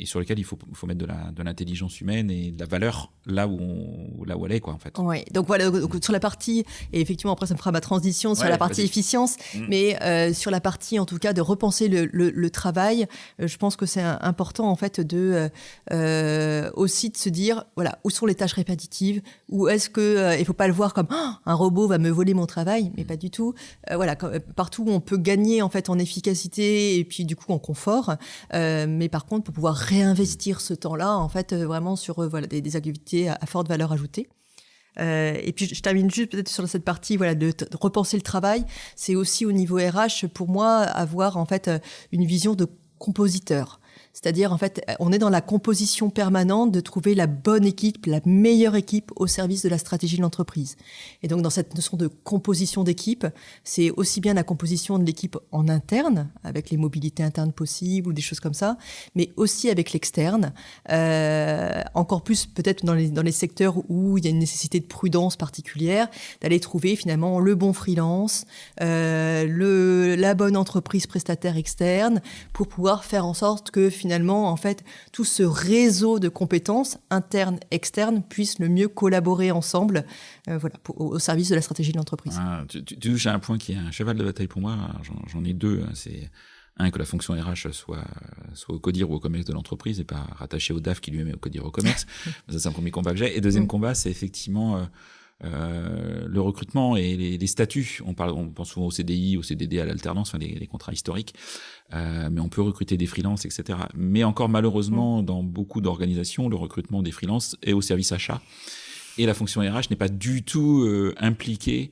sur lequel il faut mettre de l'intelligence humaine et de la valeur là où elle est, quoi, en fait. Oui, donc voilà, sur la partie, et effectivement après ça me fera ma transition sur la partie efficience, mais sur la partie en tout cas de repenser le travail, je pense que c'est important en fait aussi de se dire voilà, où sont les tâches répétitives, ou est-ce que il faut pas le voir comme un robot va me voler mon travail, mais pas du tout. Partout où on peut gagner en fait en efficacité et puis du coup en confort, mais par contre pour pouvoir réinvestir ce temps-là en fait vraiment sur des activités à forte valeur ajoutée. Et puis je termine juste peut-être sur cette partie de repenser le travail. C'est aussi au niveau RH pour moi avoir en fait une vision de compositeur. C'est-à-dire, en fait, on est dans la composition permanente de trouver la bonne équipe, la meilleure équipe au service de la stratégie de l'entreprise. Et donc, dans cette notion de composition d'équipe, c'est aussi bien la composition de l'équipe en interne, avec les mobilités internes possibles ou des choses comme ça, mais aussi avec l'externe. Encore plus, peut-être, dans les secteurs où il y a une nécessité de prudence particulière, d'aller trouver, finalement, le bon freelance, la bonne entreprise prestataire externe, pour pouvoir faire en sorte que, finalement, en fait, tout ce réseau de compétences internes, externes, puisse le mieux collaborer ensemble, au service de la stratégie de l'entreprise. Tu touches à un point qui est un cheval de bataille pour moi. J'en ai deux. C'est que la fonction RH soit au CODIR ou au COMEX de l'entreprise et pas rattachée au DAF qui lui-même est au CODIR ou au COMEX. Ça, c'est un premier combat que j'ai. Et deuxième combat, c'est effectivement le recrutement et les statuts. On pense souvent au CDI, au CDD, à l'alternance, les contrats historiques. Mais on peut recruter des freelances, etc. Mais encore malheureusement, dans beaucoup d'organisations, le recrutement des freelances est au service achat. Et la fonction RH n'est pas du tout impliquée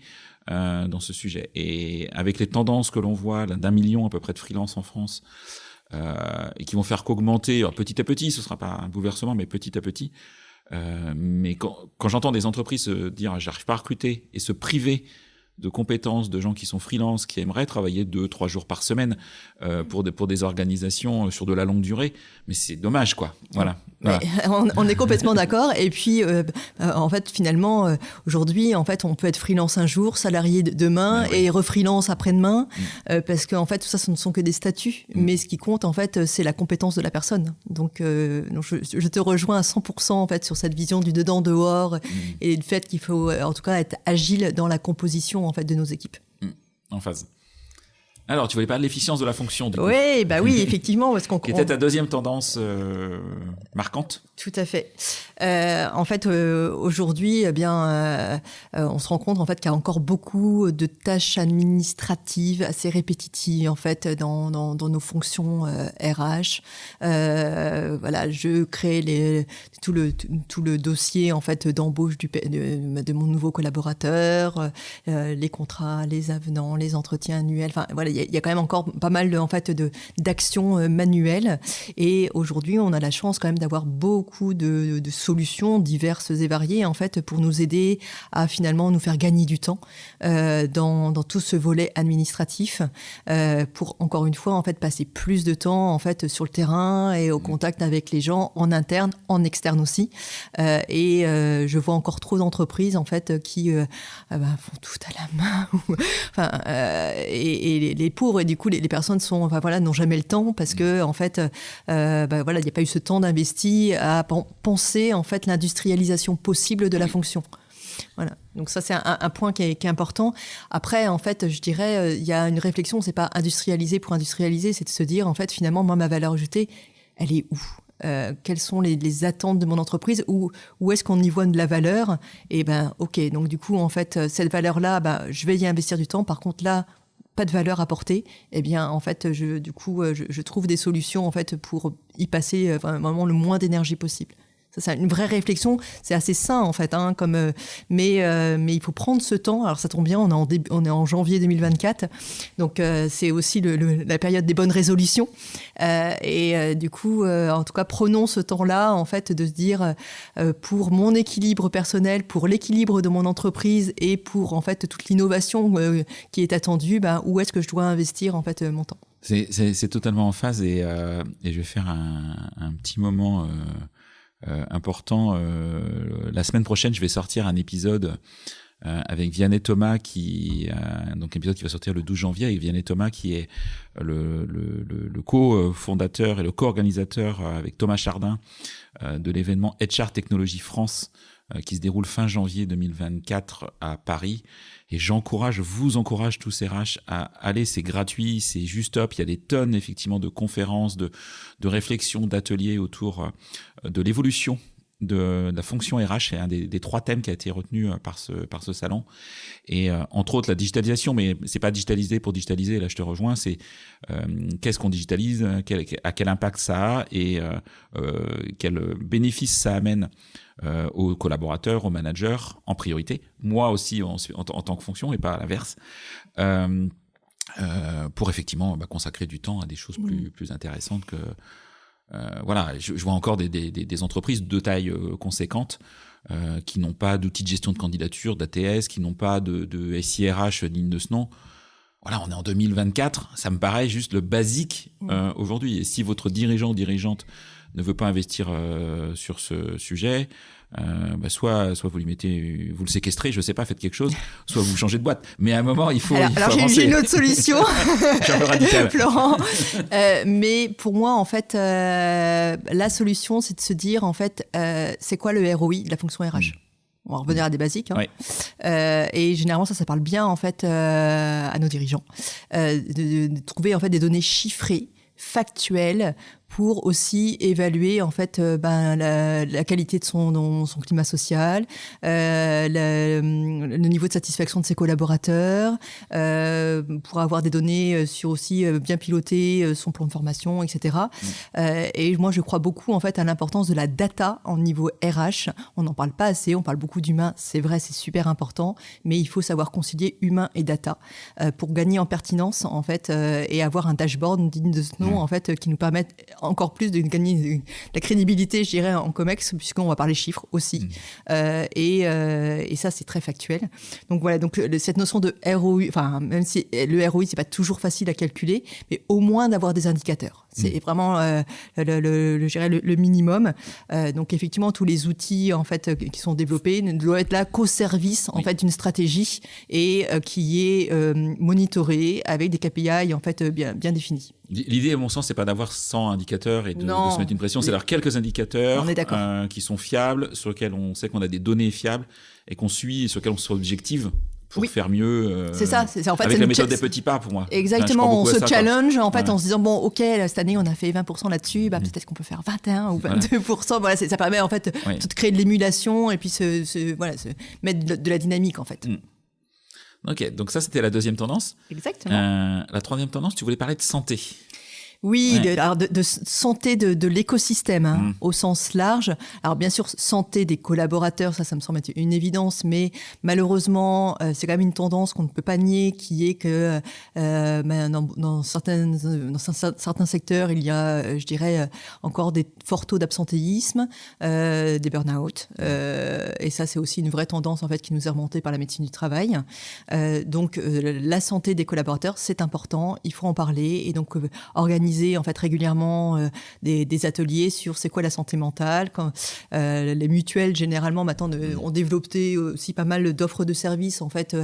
dans ce sujet. Et avec les tendances que l'on voit d'1 million à peu près de freelances en France, et qui vont faire qu'augmenter petit à petit, ce ne sera pas un bouleversement, mais petit à petit. Mais quand j'entends des entreprises se dire j'arrive pas à recruter et se priver de compétences de gens qui sont freelance, qui aimeraient travailler 2-3 jours par semaine pour des organisations sur de la longue durée, mais c'est dommage, quoi. Voilà. Voilà. On est complètement d'accord. Et puis, en fait, finalement, aujourd'hui, en fait, on peut être freelance un jour, salarié demain et refreelance après-demain, parce qu'en fait, tout ça, ce ne sont que des statuts. Mais ce qui compte, en fait, c'est la compétence de la personne. Donc je te rejoins à 100% en fait sur cette vision du dedans-dehors et du fait qu'il faut, en tout cas, être agile dans la composition en fait de nos équipes. En phase. Alors, tu voulais parler de l'efficience de la fonction, du coup. Oui, bah oui, effectivement, parce qui était ta deuxième tendance marquante. Tout à fait. En fait, aujourd'hui, eh bien, on se rend compte en fait qu'il y a encore beaucoup de tâches administratives assez répétitives en fait dans nos fonctions RH. Voilà, je crée tout le dossier en fait d'embauche de mon nouveau collaborateur, les contrats, les avenants, les entretiens annuels. Enfin, voilà, il y a quand même encore pas mal en fait d'actions manuelles. Et aujourd'hui, on a la chance quand même d'avoir beaucoup de solutions diverses et variées en fait pour nous aider à finalement nous faire gagner du temps dans tout ce volet administratif pour encore une fois en fait passer plus de temps en fait sur le terrain et au contact avec les gens en interne, en externe aussi. Et je vois encore trop d'entreprises en fait qui font tout à la main. Enfin, et les pauvres et du coup les personnes sont enfin voilà n'ont jamais le temps parce que en fait voilà il n'y a pas eu ce temps d'investi à penser en fait l'industrialisation possible de la fonction. Voilà. Donc ça c'est un point qui est important. Après en fait je dirais il y a une réflexion, c'est pas industrialiser pour industrialiser, c'est de se dire en fait finalement moi ma valeur ajoutée elle est où? Quelles sont les attentes de mon entreprise, où est-ce qu'on y voit de la valeur? Et ben ok, donc du coup en fait cette valeur là je vais y investir du temps, par contre là pas de valeur apportée, eh bien en fait je trouve des solutions en fait pour y passer vraiment le moins d'énergie possible. Ça, c'est une vraie réflexion, c'est assez sain en fait, hein, mais il faut prendre ce temps. Alors ça tombe bien, on est en janvier 2024, donc c'est aussi la période des bonnes résolutions. Du coup, en tout cas, prenons ce temps-là en fait de se dire pour mon équilibre personnel, pour l'équilibre de mon entreprise et pour en fait toute l'innovation qui est attendue, où est-ce que je dois investir en fait mon temps. C'est totalement en phase et je vais faire un petit moment important. La semaine prochaine, je vais sortir un épisode avec Vianney Thomas, donc un épisode qui va sortir le 12 janvier avec Vianney Thomas, qui est le co-fondateur et le co-organisateur avec Thomas Chardin de l'événement HR Technologie France qui se déroule fin janvier 2024 à Paris. Et je vous encourage tous RH à aller, c'est gratuit, c'est juste top. Il y a des tonnes effectivement de conférences, de réflexions, d'ateliers autour de l'évolution de la fonction RH. C'est un des 3 thèmes qui a été retenu par ce salon. Et entre autres la digitalisation, mais c'est pas digitaliser pour digitaliser, là je te rejoins, c'est qu'est-ce qu'on digitalise, à quel impact ça a et quel bénéfice ça amène aux collaborateurs, aux managers en priorité, moi aussi en tant que fonction et pas à l'inverse, pour effectivement consacrer du temps à des choses plus intéressantes que voilà. Je vois encore des entreprises de taille conséquente qui n'ont pas d'outils de gestion de candidature, d'ATS, qui n'ont pas de SIRH digne de ce nom. Voilà, on est en 2024, ça me paraît juste le basique aujourd'hui. Et si votre dirigeant ou dirigeante ne veut pas investir sur ce sujet, soit vous vous le séquestrez, je sais pas, faites quelque chose, soit vous changez de boîte. Mais à un moment, il faut avancer. J'ai une autre solution, je suis un peu radical, Florent. Mais pour moi, en fait, la solution, c'est de se dire, en fait, c'est quoi le ROI de la fonction RH? On va revenir à des basiques. Hein. Oui. Et généralement, ça parle bien en fait à nos dirigeants de trouver en fait des données chiffrées, factuelles, pour aussi évaluer en fait la qualité de son climat social, le niveau de satisfaction de ses collaborateurs, pour avoir des données sur aussi bien piloter son plan de formation, etc. Et moi, je crois beaucoup en fait à l'importance de la data en niveau RH. On n'en parle pas assez, on parle beaucoup d'humain, c'est vrai, c'est super important, mais il faut savoir concilier humain et data pour gagner en pertinence en fait et avoir un dashboard digne de ce nom en fait qui nous permette encore plus de gagner de la crédibilité, je dirais, en COMEX, puisqu'on va parler chiffres aussi. Et ça, c'est très factuel. Donc voilà, donc cette notion de ROI, enfin, même si le ROI, c'est pas toujours facile à calculer, mais au moins d'avoir des indicateurs. C'est vraiment je dirais le minimum. Donc effectivement, tous les outils en fait qui sont développés ne doivent être là qu'au service en fait d'une stratégie et qui est monitorée avec des KPI en fait bien définis. L'idée, à mon sens, c'est pas d'avoir 100 indicateurs et de se mettre une pression, c'est d'avoir quelques indicateurs qui sont fiables, sur lesquels on sait qu'on a des données fiables et qu'on suit, et sur lesquels on se objective pour faire mieux. C'est ça. En fait, avec la méthode des petits pas pour moi. Exactement, on se challenge en fait en se disant bon, ok, cette année on a fait 20% là-dessus, peut-être qu'on peut faire 21 ou 22%. Voilà, ça permet en fait de créer de l'émulation et puis se mettre de la dynamique en fait. Ok, donc ça c'était la deuxième tendance. Exactement. La troisième tendance, tu voulais parler de santé. Oui, alors de santé de l'écosystème au sens large. Alors bien sûr, santé des collaborateurs, ça me semble être une évidence, mais malheureusement, c'est quand même une tendance qu'on ne peut pas nier, qui est que dans certains secteurs, il y a, je dirais, encore des forts taux d'absentéisme, des burn-out. Et ça, c'est aussi une vraie tendance en fait qui nous est remontée par la médecine du travail. Donc, la santé des collaborateurs, c'est important, il faut en parler et donc organiser en fait régulièrement des ateliers sur c'est quoi la santé mentale. Quand, les mutuelles généralement maintenant ont développé aussi pas mal d'offres de services en fait,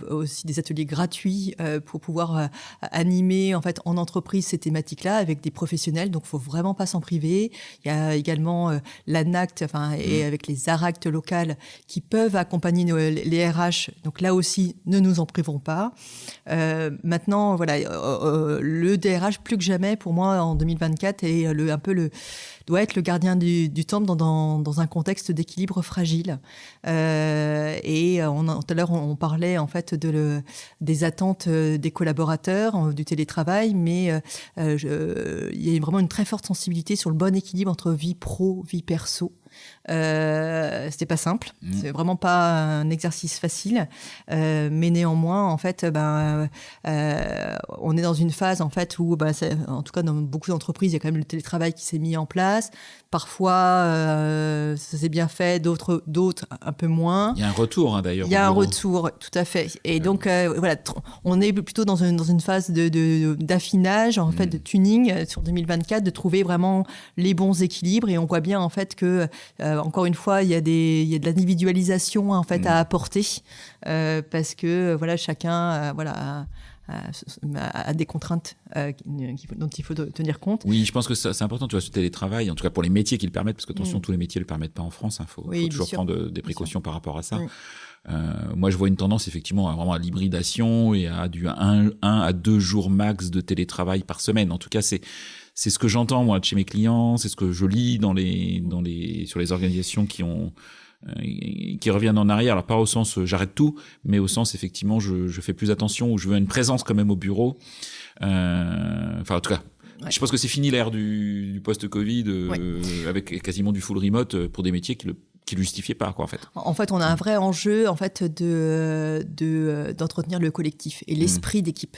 aussi des ateliers gratuits pour pouvoir animer en fait en entreprise ces thématiques-là avec des professionnels. Donc faut vraiment pas s'en priver. Il y a également l'ANACT, et avec les ARACT locales qui peuvent accompagner les RH. Donc là aussi, ne nous en privons pas. Maintenant, voilà, le DRH plus que jamais pour moi en 2024 est doit être le gardien du temple dans un contexte d'équilibre fragile. Et tout à l'heure on parlait en fait des attentes des collaborateurs, du télétravail, mais il y a vraiment une très forte sensibilité sur le bon équilibre entre vie pro, vie perso. C'était pas simple, c'est vraiment pas un exercice facile, mais néanmoins en fait on est dans une phase en fait où en tout cas dans beaucoup d'entreprises il y a quand même le télétravail qui s'est mis en place. Parfois ça s'est bien fait, d'autres un peu moins. Il y a un retour d'ailleurs. Il y a un retour, tout à fait. Et donc voilà, on est plutôt dans une phase d'affinage en fait, de tuning sur 2024, de trouver vraiment les bons équilibres. Et on voit bien en fait que encore une fois, il y a de l'individualisation en fait à apporter parce que voilà, chacun a des contraintes dont il faut tenir compte. Oui, je pense que c'est important, tu vois, ce télétravail, en tout cas pour les métiers qui le permettent, parce que attention, tous les métiers le permettent pas en France, faut toujours prendre des précautions par rapport à ça. Moi, je vois une tendance effectivement vraiment à l'hybridation et à du 1 à 2 jours max de télétravail par semaine. En tout cas, c'est ce que j'entends moi de chez mes clients, c'est ce que je lis sur les organisations qui reviennent en arrière. Alors pas au sens j'arrête tout, mais au sens effectivement je fais plus attention, ou je veux une présence quand même au bureau. Enfin en tout cas, je pense que c'est fini l'ère du post-Covid avec quasiment du full remote pour des métiers qui le justifiaient pas, quoi, en fait. En fait, on a un vrai enjeu en fait d'entretenir le collectif et l'esprit d'équipe.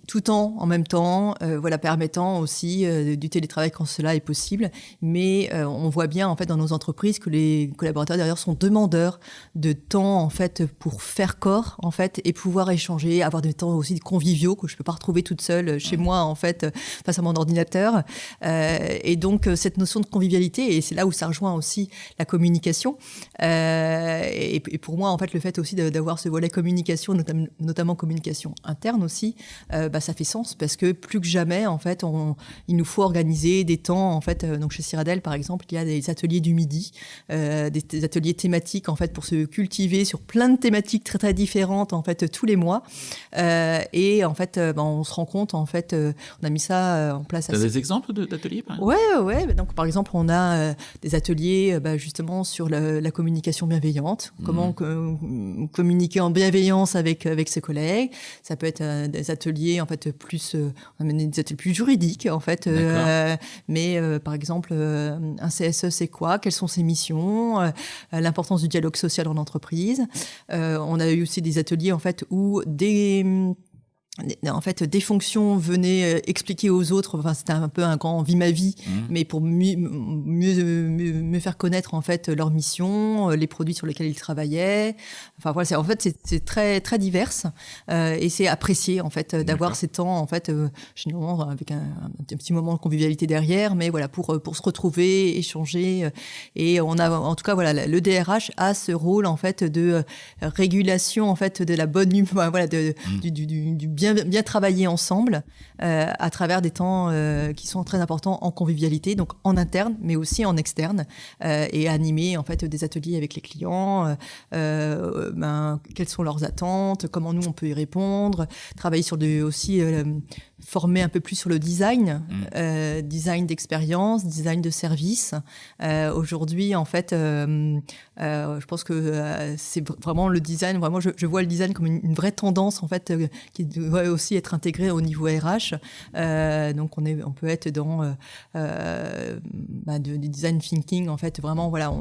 Tout en même temps, permettant aussi du télétravail quand cela est possible. Mais on voit bien en fait dans nos entreprises que les collaborateurs derrière sont demandeurs de temps en fait pour faire corps en fait et pouvoir échanger, avoir des temps aussi conviviaux que je peux pas retrouver toute seule chez moi en fait face à mon ordinateur. Et donc cette notion de convivialité, et c'est là où ça rejoint aussi la communication. Et pour moi en fait le fait aussi d'avoir ce volet communication, notamment communication interne aussi, ça fait sens parce que plus que jamais en fait il nous faut organiser des temps en fait. Donc chez Cyradiil par exemple il y a des ateliers du midi, des ateliers thématiques en fait pour se cultiver sur plein de thématiques très très différentes en fait tous les mois, et en fait on se rend compte en fait on a mis ça en place. T'as des exemples d'ateliers par exemple? Ouais. Donc par exemple on a des ateliers justement sur la communication bienveillante, comment communiquer en bienveillance avec ses collègues. Ça peut être des ateliers en fait plus on a des ateliers plus juridiques en fait, mais par exemple un CSE c'est quoi, quelles sont ses missions, l'importance du dialogue social en entreprise. On a eu aussi des ateliers en fait où des en fait, des fonctions venaient expliquer aux autres. Enfin, c'était un peu un grand vie ma vie, mais pour mieux faire connaître en fait leur mission, les produits sur lesquels ils travaillaient. Enfin voilà, c'est très très divers et c'est apprécié en fait d'avoir ces temps en fait généralement avec un petit moment de convivialité derrière, mais voilà pour se retrouver, échanger et on a en tout cas voilà le DRH a ce rôle en fait de régulation en fait de la bonne humeur, voilà du bien travailler ensemble à travers des temps qui sont très importants en convivialité, donc en interne, mais aussi en externe, et animer en fait des ateliers avec les clients, quelles sont leurs attentes, comment nous on peut y répondre, travailler sur aussi former un peu plus sur le design, design d'expérience, design de service. Aujourd'hui, en fait, je pense que c'est vraiment le design. Vraiment, je vois le design comme une vraie tendance, en fait, qui doit aussi être intégrée au niveau RH. Donc, on peut être dans du design thinking. En fait, vraiment, voilà,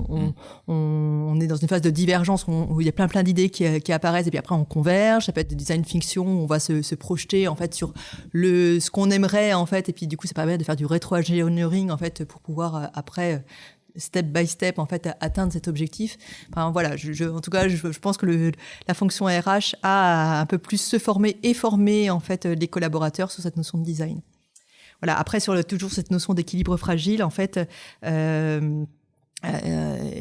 on est dans une phase de divergence où il y a plein d'idées qui apparaissent et puis après on converge. Ça peut être du design fiction où on va se projeter en fait sur ce qu'on aimerait en fait, et puis du coup ça permet de faire du rétro-engineering en fait pour pouvoir après step by step en fait atteindre cet objectif. Enfin voilà, en tout cas je pense que la fonction RH a un peu plus se former et former en fait les collaborateurs sur cette notion de design. Voilà, après sur toujours cette notion d'équilibre fragile en fait.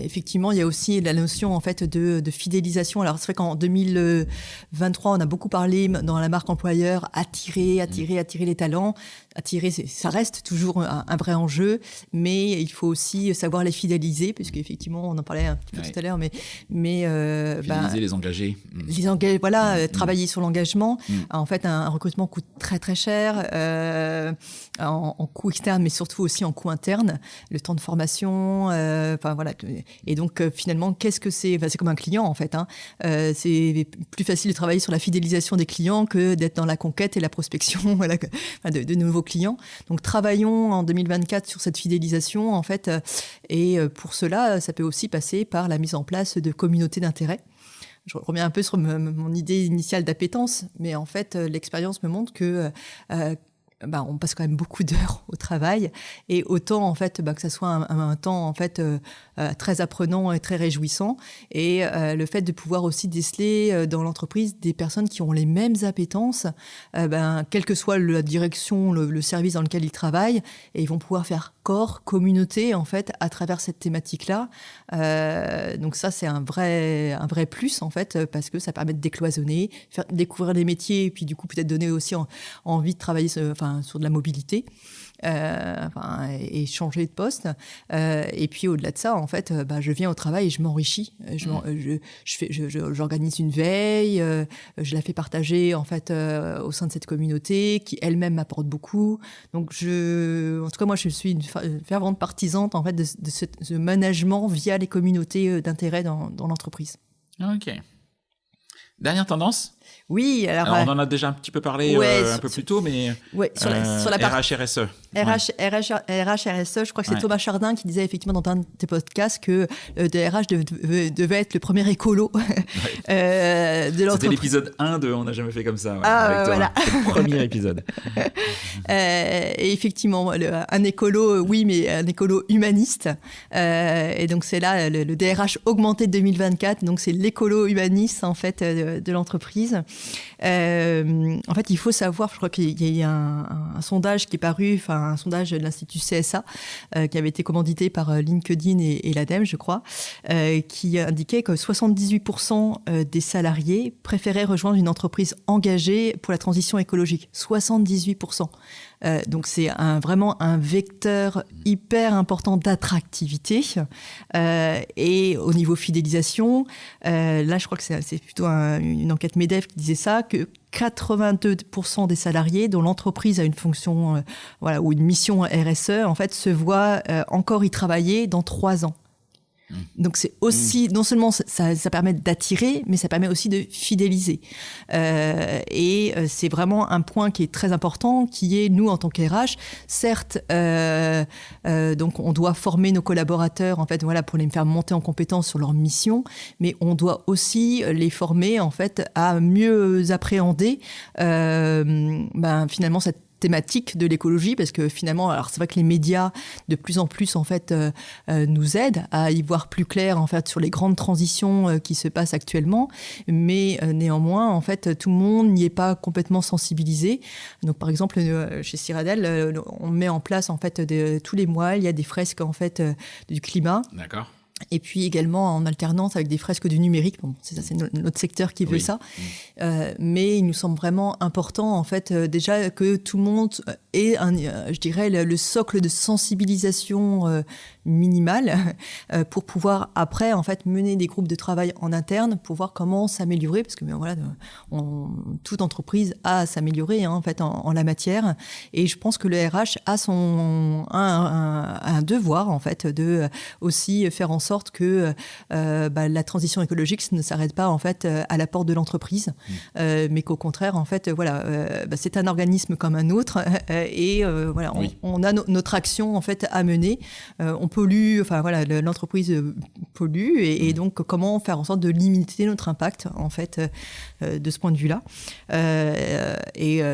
Effectivement, il y a aussi la notion en fait de fidélisation. Alors c'est vrai qu'en 2023, on a beaucoup parlé dans la marque employeur attirer les talents. Attirer, ça reste toujours un vrai enjeu, mais il faut aussi savoir les fidéliser, puisque effectivement, on en parlait un petit peu tout à l'heure, mais fidéliser, les engager. Travailler sur l'engagement. En fait, un recrutement coûte très très cher en coût externe, mais surtout aussi en coût interne. Le temps de formation. Et donc finalement, qu'est-ce que c'est ? C'est comme un client en fait. C'est plus facile de travailler sur la fidélisation des clients que d'être dans la conquête et la prospection de nouveaux clients. Donc travaillons en 2024 sur cette fidélisation en fait. Et pour cela, ça peut aussi passer par la mise en place de communautés d'intérêt. Je reviens un peu sur mon idée initiale d'appétence, mais en fait, l'expérience me montre que on passe quand même beaucoup d'heures au travail, et autant en fait que ça soit un temps en fait très apprenant et très réjouissant, et le fait de pouvoir aussi déceler dans l'entreprise des personnes qui ont les mêmes appétences, quelle que soit la direction, le service dans lequel ils travaillent, et ils vont pouvoir faire corps, communauté en fait à travers cette thématique-là. Donc ça c'est un vrai plus en fait, parce que ça permet de décloisonner, faire découvrir les métiers, et puis du coup peut-être donner aussi envie de travailler sur de la mobilité, et changer de poste. Et puis au-delà de ça, en fait, je viens au travail et je m'enrichis. J'organise une veille, je la fais partager en fait au sein de cette communauté qui elle-même m'apporte beaucoup. Donc en tout cas moi je suis une fervente partisane en fait de ce management via les communautés d'intérêt dans l'entreprise. Ok. Dernière tendance. Oui, alors on en a déjà un petit peu parlé un peu plus tôt, mais sur la partie RH-RSE. RH-RSE, je crois que c'est Thomas Chardin qui disait effectivement dans un de tes podcasts que le DRH devait être le premier écolo de l'entreprise. C'était l'épisode 1 de On n'a jamais fait comme ça. Avec toi. Voilà. C'est le premier épisode. Et effectivement, un écolo, oui, mais un écolo humaniste. Et donc c'est là le DRH augmenté de 2024. Donc c'est l'écolo humaniste en fait de l'entreprise. En fait, il faut savoir, je crois qu'il y a un sondage qui est paru, un sondage de l'Institut CSA qui avait été commandité par LinkedIn et l'ADEME, je crois, qui indiquait que 78% des salariés préféraient rejoindre une entreprise engagée pour la transition écologique. 78%. Donc c'est vraiment un vecteur hyper important d'attractivité, et au niveau fidélisation, là je crois que c'est plutôt une enquête MEDEF qui disait ça, que 82% des salariés dont l'entreprise a une fonction ou une mission RSE en fait se voient encore y travailler dans 3 ans. Donc c'est aussi, non seulement ça permet d'attirer, mais ça permet aussi de fidéliser. Et c'est vraiment un point qui est très important, qui est, nous, en tant qu'RH, certes, donc on doit former nos collaborateurs, en fait, voilà, pour les faire monter en compétence sur leur mission, mais on doit aussi les former, en fait, à mieux appréhender, finalement, cette thématique de l'écologie, parce que finalement, alors c'est vrai que les médias de plus en plus en fait nous aident à y voir plus clair en fait sur les grandes transitions qui se passent actuellement, mais néanmoins en fait tout le monde n'y est pas complètement sensibilisé. Donc par exemple chez Cyradiil, on met en place en fait tous les mois il y a des fresques en fait du climat. D'accord. Et puis également en alternance avec des fresques du numérique. Bon, c'est ça, c'est notre secteur qui veut ça. Mais il nous semble vraiment important, en fait, déjà que tout le monde ait, je dirais, le socle de sensibilisation minimale pour pouvoir après, en fait, mener des groupes de travail en interne pour voir comment s'améliorer, parce que voilà, toute entreprise a à s'améliorer en fait en la matière. Et je pense que le RH a un devoir en fait de aussi faire en sorte que la transition écologique ne s'arrête pas en fait à la porte de l'entreprise, mais qu'au contraire en fait c'est un organisme comme un autre et on a notre action en fait à mener. On pollue, enfin voilà, l'entreprise pollue et donc comment faire en sorte de limiter notre impact en fait de ce point de vue-là.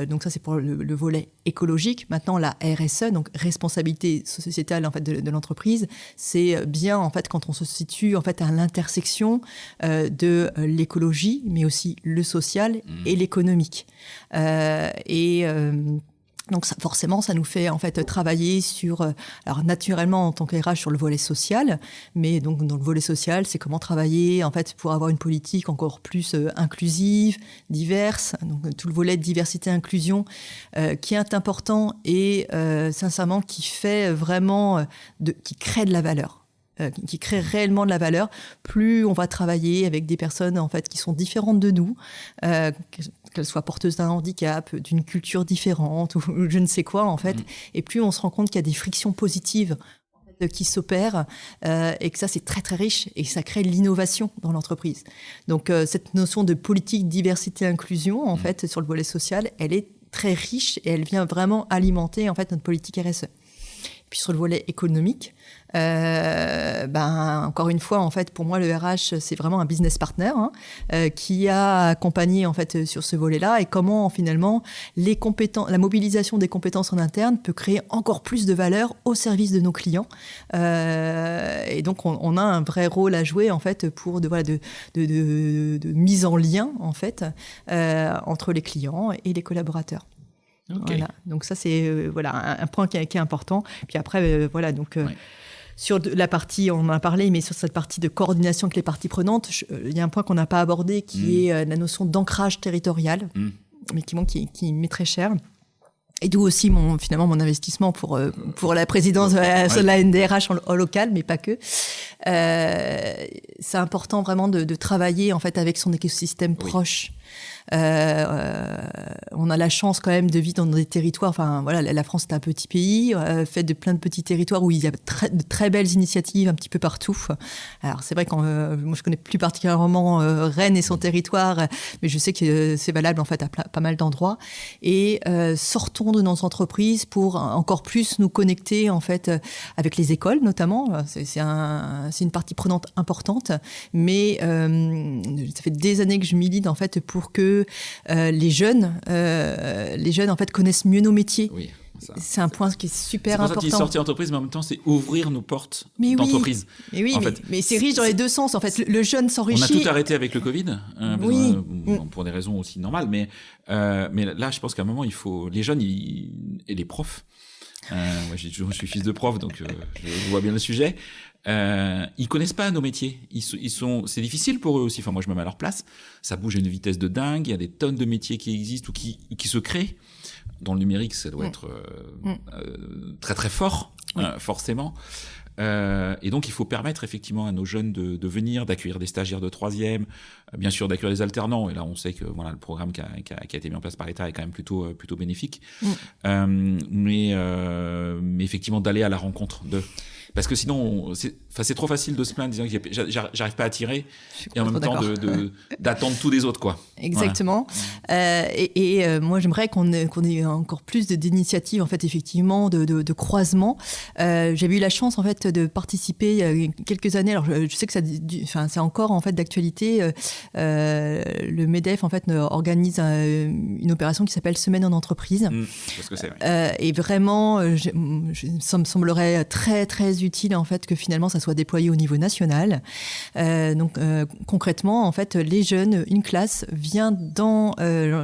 Donc ça c'est pour le volet écologique. Maintenant la RSE, donc responsabilité sociétale en fait de l'entreprise, c'est bien en fait quand on se situe en fait à l'intersection de l'écologie, mais aussi le social et l'économique. Donc ça, forcément, ça nous fait en fait travailler sur, alors naturellement en tant que RH sur le volet social, mais donc dans le volet social, c'est comment travailler en fait pour avoir une politique encore plus inclusive, diverse, donc tout le volet de diversité-inclusion qui est important et sincèrement qui fait vraiment, qui crée de la valeur. Qui crée réellement de la valeur, plus on va travailler avec des personnes en fait qui sont différentes de nous, qu'elles soient porteuses d'un handicap, d'une culture différente ou je ne sais quoi en fait, et plus on se rend compte qu'il y a des frictions positives qui s'opèrent et que ça c'est très très riche et ça crée de l'innovation dans l'entreprise. Donc cette notion de politique diversité inclusion en fait sur le volet social, elle est très riche et elle vient vraiment alimenter en fait notre politique RSE. Puis sur le volet économique, encore une fois, en fait, pour moi, le RH, c'est vraiment un business partner qui a accompagné en fait sur ce volet-là et comment finalement la mobilisation des compétences en interne peut créer encore plus de valeur au service de nos clients. Et donc, on a un vrai rôle à jouer en fait pour de mise en lien en fait entre les clients et les collaborateurs. Okay. Voilà. Donc ça c'est un point qui est important. Puis après sur la partie, on en a parlé, mais sur cette partie de coordination avec les parties prenantes, il y a un point qu'on n'a pas abordé qui est la notion d'ancrage territorial, mais qui m'est très cher. Et d'où aussi mon investissement pour la présidence de la NDRH en local, mais pas que. C'est important vraiment de travailler en fait avec son écosystème proche. On a la chance quand même de vivre dans des territoires. Enfin voilà, la France est un petit pays fait de plein de petits territoires où il y a de très belles initiatives un petit peu partout. Alors c'est vrai que moi je connais plus particulièrement Rennes et son territoire, mais je sais que c'est valable en fait à pas mal d'endroits. Et sortons de nos entreprises pour encore plus nous connecter en fait avec les écoles notamment. C'est une partie prenante importante, mais ça fait des années que je milite en fait pour que les jeunes en fait connaissent mieux nos métiers. Oui. C'est un point qui est super important. C'est pour ça qu'il est sorti d'entreprise, mais en même temps, c'est ouvrir nos portes d'entreprise. Mais c'est riche dans les deux sens. En fait, le jeune s'enrichit. On a tout arrêté avec le Covid, pour des raisons aussi normales. Mais là, je pense qu'à un moment, il faut les jeunes et les profs. Moi, je suis fils de prof, donc je vois bien le sujet. Ils connaissent pas nos métiers. C'est difficile pour eux aussi. Enfin, moi, je me mets à leur place. Ça bouge à une vitesse de dingue. Il y a des tonnes de métiers qui existent ou qui se créent. Dans le numérique, ça doit être très très fort, forcément. Et donc, il faut permettre effectivement à nos jeunes de venir, d'accueillir des stagiaires de troisième, bien sûr d'accueillir des alternants. Et là, on sait que voilà, le programme qui a été mis en place par l'État est quand même plutôt bénéfique. Mais effectivement, d'aller à la rencontre d'eux. Parce que sinon, c'est trop facile de se plaindre disant que j'arrive pas à tirer et en même temps d'attendre tout des autres, quoi. Exactement. Voilà. Moi, j'aimerais qu'on ait encore plus d'initiatives, en fait, effectivement, de croisements. J'avais eu la chance, en fait, de participer il y a quelques années. Alors, je sais que c'est encore, en fait, d'actualité. Le MEDEF, en fait, organise une opération qui s'appelle Semaine en entreprise. Parce que c'est vrai. Et vraiment, ça me semblerait très, très utile, en fait, que finalement, ça soit déployé au niveau national. Concrètement, en fait, les jeunes, une classe vient dans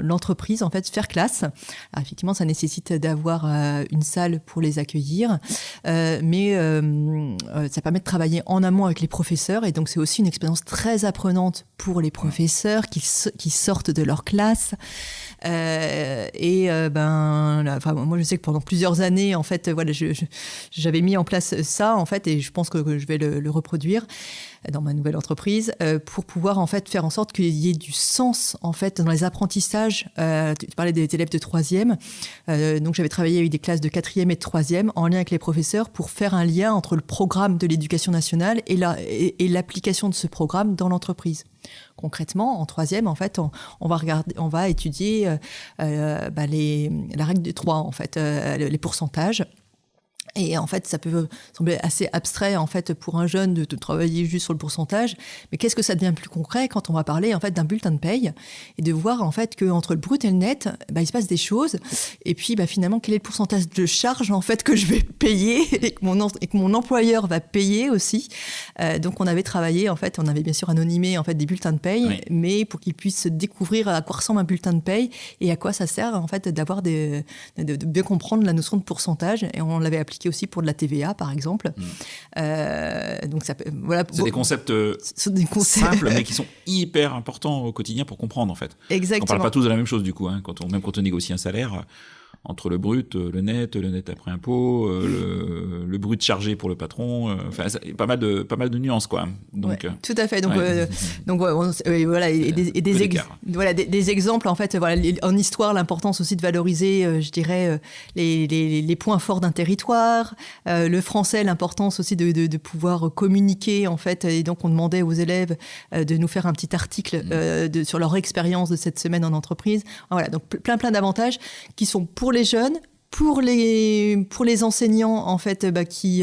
l'entreprise, en fait, faire classe. Alors, effectivement, ça nécessite d'avoir une salle pour les accueillir, mais ça permet de travailler en amont avec les professeurs, et donc c'est aussi une expérience très apprenante pour les professeurs qui sortent de leur classe. Moi, je sais que pendant plusieurs années, en fait, voilà, j'avais mis en place ça, en fait, et je pense que je vais le reproduire dans ma nouvelle entreprise pour pouvoir, en fait, faire en sorte qu'il y ait du sens, en fait, dans les apprentissages. Tu parlais des élèves de troisième, donc j'avais travaillé avec des classes de quatrième et de troisième en lien avec les professeurs pour faire un lien entre le programme de l'éducation nationale et l'application de ce programme dans l'entreprise. Concrètement, en troisième, en fait, on va étudier la règle de 3, en fait, les pourcentages. Et en fait, ça peut sembler assez abstrait, en fait, pour un jeune de travailler juste sur le pourcentage. Mais qu'est-ce que ça devient plus concret quand on va parler, en fait, d'un bulletin de paye et de voir, en fait, qu'entre le brut et le net, il se passe des choses. Et puis, finalement, quel est le pourcentage de charge, en fait, que je vais payer et que mon employeur va payer aussi. Donc, on avait travaillé, en fait, on avait bien sûr anonymé, en fait, des bulletins de paye, oui, mais pour qu'ils puissent découvrir à quoi ressemble un bulletin de paye et à quoi ça sert, en fait, de bien comprendre la notion de pourcentage. Et on l'avait appliqué aussi pour de la TVA, par exemple. Donc ça peut, voilà. C'est des concepts simples, mais qui sont hyper importants au quotidien pour comprendre, en fait. Exactement. On parle pas tous de la même chose, du coup. Même quand on négocie un salaire, entre le brut, le net après impôt, le brut chargé pour le patron, pas mal de nuances, quoi. Donc, tout à fait. Donc voilà, des exemples, en fait, voilà, en histoire, l'importance aussi de valoriser, je dirais, les points forts d'un territoire, le français, l'importance aussi de pouvoir communiquer, en fait, et donc on demandait aux élèves de nous faire un petit article sur leur expérience de cette semaine en entreprise. Voilà, donc plein d'avantages qui sont pour les jeunes, pour les enseignants, en fait, qui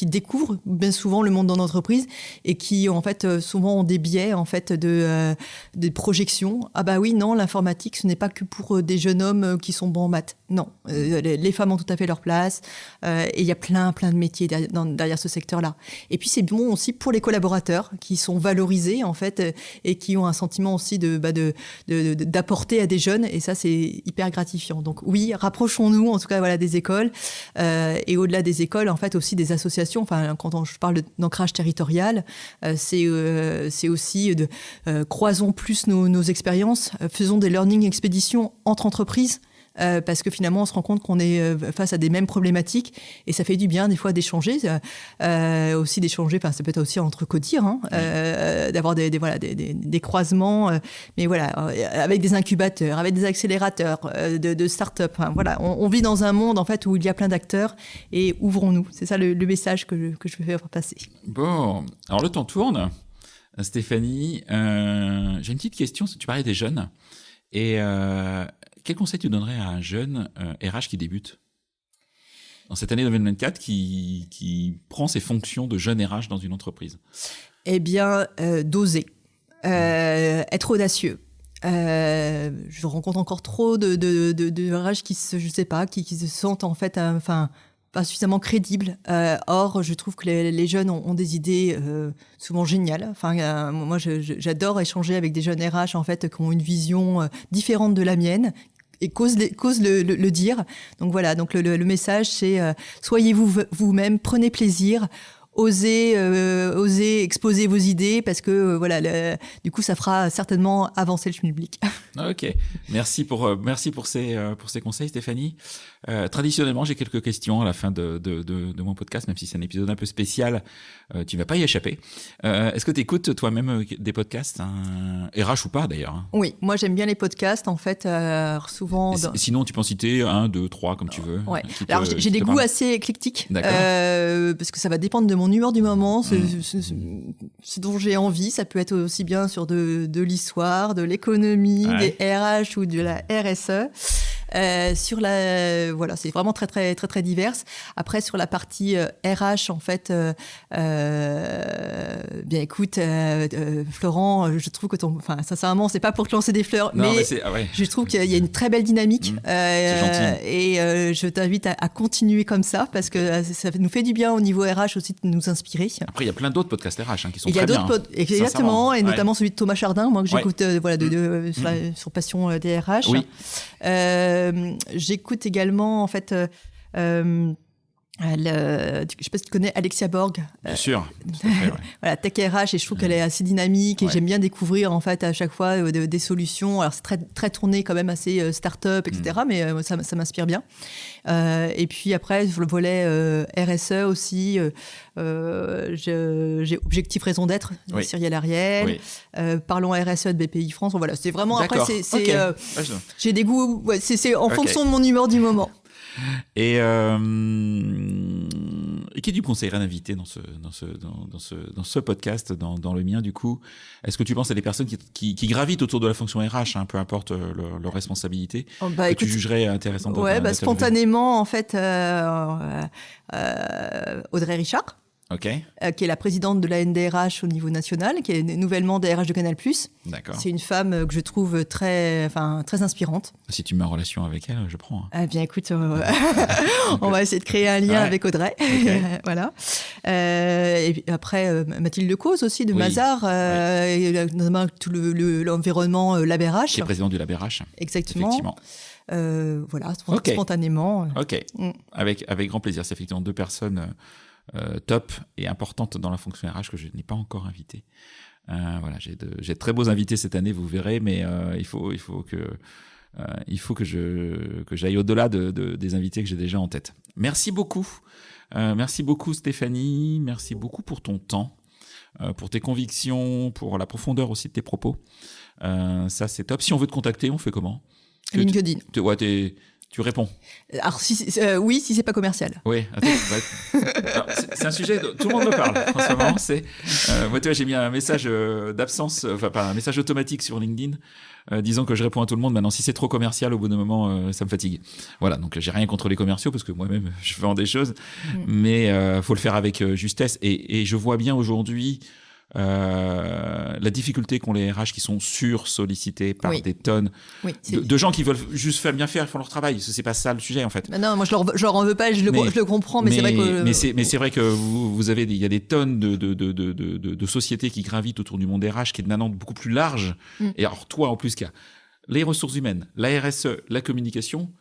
découvrent bien souvent le monde dans l'entreprise et qui, en fait, souvent ont des biais, en fait, des projections. Ah oui, non, l'informatique, ce n'est pas que pour des jeunes hommes qui sont bons en maths. Non, les femmes ont tout à fait leur place et il y a plein de métiers derrière ce secteur-là. Et puis, c'est bon aussi pour les collaborateurs qui sont valorisés, en fait, et qui ont un sentiment aussi d'apporter à des jeunes, et ça, c'est hyper gratifiant. Donc oui, rapprochons-nous, en tout cas, voilà, des écoles et au-delà des écoles, en fait, aussi des associations. Enfin, quand je parle d'ancrage territorial, c'est aussi croisons plus nos expériences, faisons des learning expéditions entre entreprises. Parce que finalement on se rend compte qu'on est face à des mêmes problématiques et ça fait du bien des fois d'échanger, aussi d'échanger, enfin ça peut être aussi entre codir, d'avoir des croisements, mais voilà, avec des incubateurs, avec des accélérateurs de start-up, voilà, on vit dans un monde en fait où il y a plein d'acteurs et ouvrons-nous, c'est ça le message que je veux faire passer. Bon, alors le temps tourne, Stéphanie, j'ai une petite question, tu parlais des jeunes et quel conseil tu donnerais à un jeune RH qui débute dans cette année 2024 qui prend ses fonctions de jeune RH dans une entreprise? Eh bien, d'oser, être audacieux. Je rencontre encore trop de RH qui se sentent en fait, pas suffisamment crédibles. Or, je trouve que les jeunes ont des idées souvent géniales. Moi, j'adore échanger avec des jeunes RH en fait qui ont une vision différente de la mienne et qu'osent le dire. Donc voilà. Donc le message, c'est soyez vous-même, prenez plaisir. osez exposer vos idées parce que du coup, ça fera certainement avancer le schmilblick. Ok, merci pour ces conseils, Stéphanie. Traditionnellement, j'ai quelques questions à la fin de mon podcast, même si c'est un épisode un peu spécial. Tu vas pas y échapper. Est-ce que tu écoutes toi-même des podcasts, RH ou pas d'ailleurs, hein? Oui, moi j'aime bien les podcasts en fait. Souvent. Sinon, tu peux en citer 1, 2, 3 comme tu veux. Ouais. Alors j'ai des goûts assez éclectiques, parce que ça va dépendre de mon humeur du moment, ce dont j'ai envie. Ça peut être aussi bien sur de l'histoire, de l'économie, des RH ou de la RSE. C'est vraiment très très très très divers. Après sur la partie RH en fait, bien écoute, Florent, je trouve que sincèrement c'est pas pour te lancer des fleurs, mais je trouve qu'il y a une très belle dynamique. C'est gentil. Et je t'invite à continuer comme ça parce que ça nous fait du bien au niveau RH aussi de nous inspirer. Après il y a plein d'autres podcasts RH qui sont très bien. Exactement, et notamment celui de Thomas Chardin, moi que j'écoute sur Passion des RH. Oui. J'écoute également en fait je sais pas si tu connais Alexia Borg. Bien sûr. Voilà, Tech RH, et je trouve qu'elle est assez dynamique et j'aime bien découvrir en fait à chaque fois des solutions. Alors c'est très très tourné quand même assez start-up, etc. Mais ça m'inspire bien. Et puis après sur le volet RSE aussi, j'ai Objectif Raison d'être de Cyrielle Ariel. Parlons RSE de BPI France. Voilà, c'est vraiment après j'ai des goûts. C'est en fonction de mon humeur du moment. Et qui tu conseillerais d'inviter dans ce podcast, dans le mien du coup? Est-ce que tu penses à des personnes qui gravitent autour de la fonction RH, peu importe leur responsabilité, que tu jugerais intéressantes? Spontanément en fait, Audrey Richard. Qui est la présidente de la NDRH au niveau national, qui est nouvellement DRH de Canal+. D'accord. C'est une femme que je trouve très inspirante. Si tu mets en relation avec elle, je prends. Ah bien écoute, on va essayer de créer un lien avec Audrey. Voilà. Et après, Mathilde Lecause aussi, de Mazars, notamment tout l'environnement LabRH. Qui est présidente du LabRH. Exactement. Spontanément. Avec grand plaisir. C'est effectivement 2 personnes top et importante dans la fonction RH que je n'ai pas encore invitée. J'ai de très beaux invités cette année, vous verrez, mais il faut que j'aille au-delà des invités que j'ai déjà en tête. Merci beaucoup. Merci beaucoup Stéphanie, merci beaucoup pour ton temps, pour tes convictions, pour la profondeur aussi de tes propos. Ça c'est top. Si on veut te contacter, on fait comment? LinkedIn. Tu réponds. Alors oui, si c'est pas commercial. Oui. C'est un sujet dont tout le monde me parle en ce moment. Moi, tu vois, j'ai mis un message d'absence, pas un message automatique sur LinkedIn, disant que je réponds à tout le monde. Maintenant, si c'est trop commercial, au bout d'un moment, ça me fatigue. Voilà. Donc, j'ai rien contre les commerciaux parce que moi-même, je vends des choses, mais faut le faire avec justesse. Et je vois bien aujourd'hui la difficulté qu'ont les RH qui sont sursollicités par des tonnes de gens qui veulent juste bien faire, ils font leur travail. C'est pas ça le sujet en fait. Non, moi je leur en veux pas, je le comprends, mais c'est vrai que. Mais c'est vrai que il y a des tonnes de sociétés qui gravitent autour du monde RH, qui est maintenant beaucoup plus large. Et alors toi en plus, qu'il y a les ressources humaines, la RSE, la communication.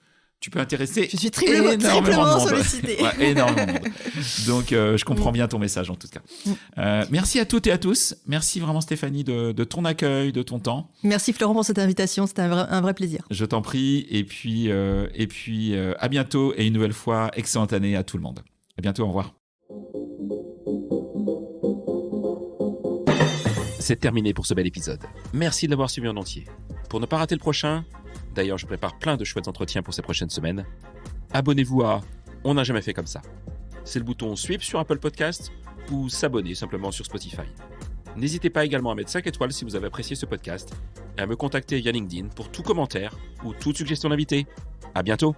Tu peux intéresser. Je suis triplement sollicitée. Énormément de monde. Donc, je comprends bien ton message en tout cas. Merci à toutes et à tous. Merci vraiment Stéphanie de ton accueil, de ton temps. Merci Florent pour cette invitation. C'était un vrai plaisir. Je t'en prie. Et puis, à bientôt. Et une nouvelle fois, excellente année à tout le monde. À bientôt. Au revoir. C'est terminé pour ce bel épisode. Merci de l'avoir suivi en entier. Pour ne pas rater le prochain, d'ailleurs je prépare plein de chouettes entretiens pour ces prochaines semaines, abonnez-vous à On n'a jamais fait comme ça. C'est le bouton Suivre sur Apple Podcast ou s'abonner simplement sur Spotify. N'hésitez pas également à mettre 5 étoiles si vous avez apprécié ce podcast et à me contacter via LinkedIn pour tout commentaire ou toute suggestion d'invité. À bientôt.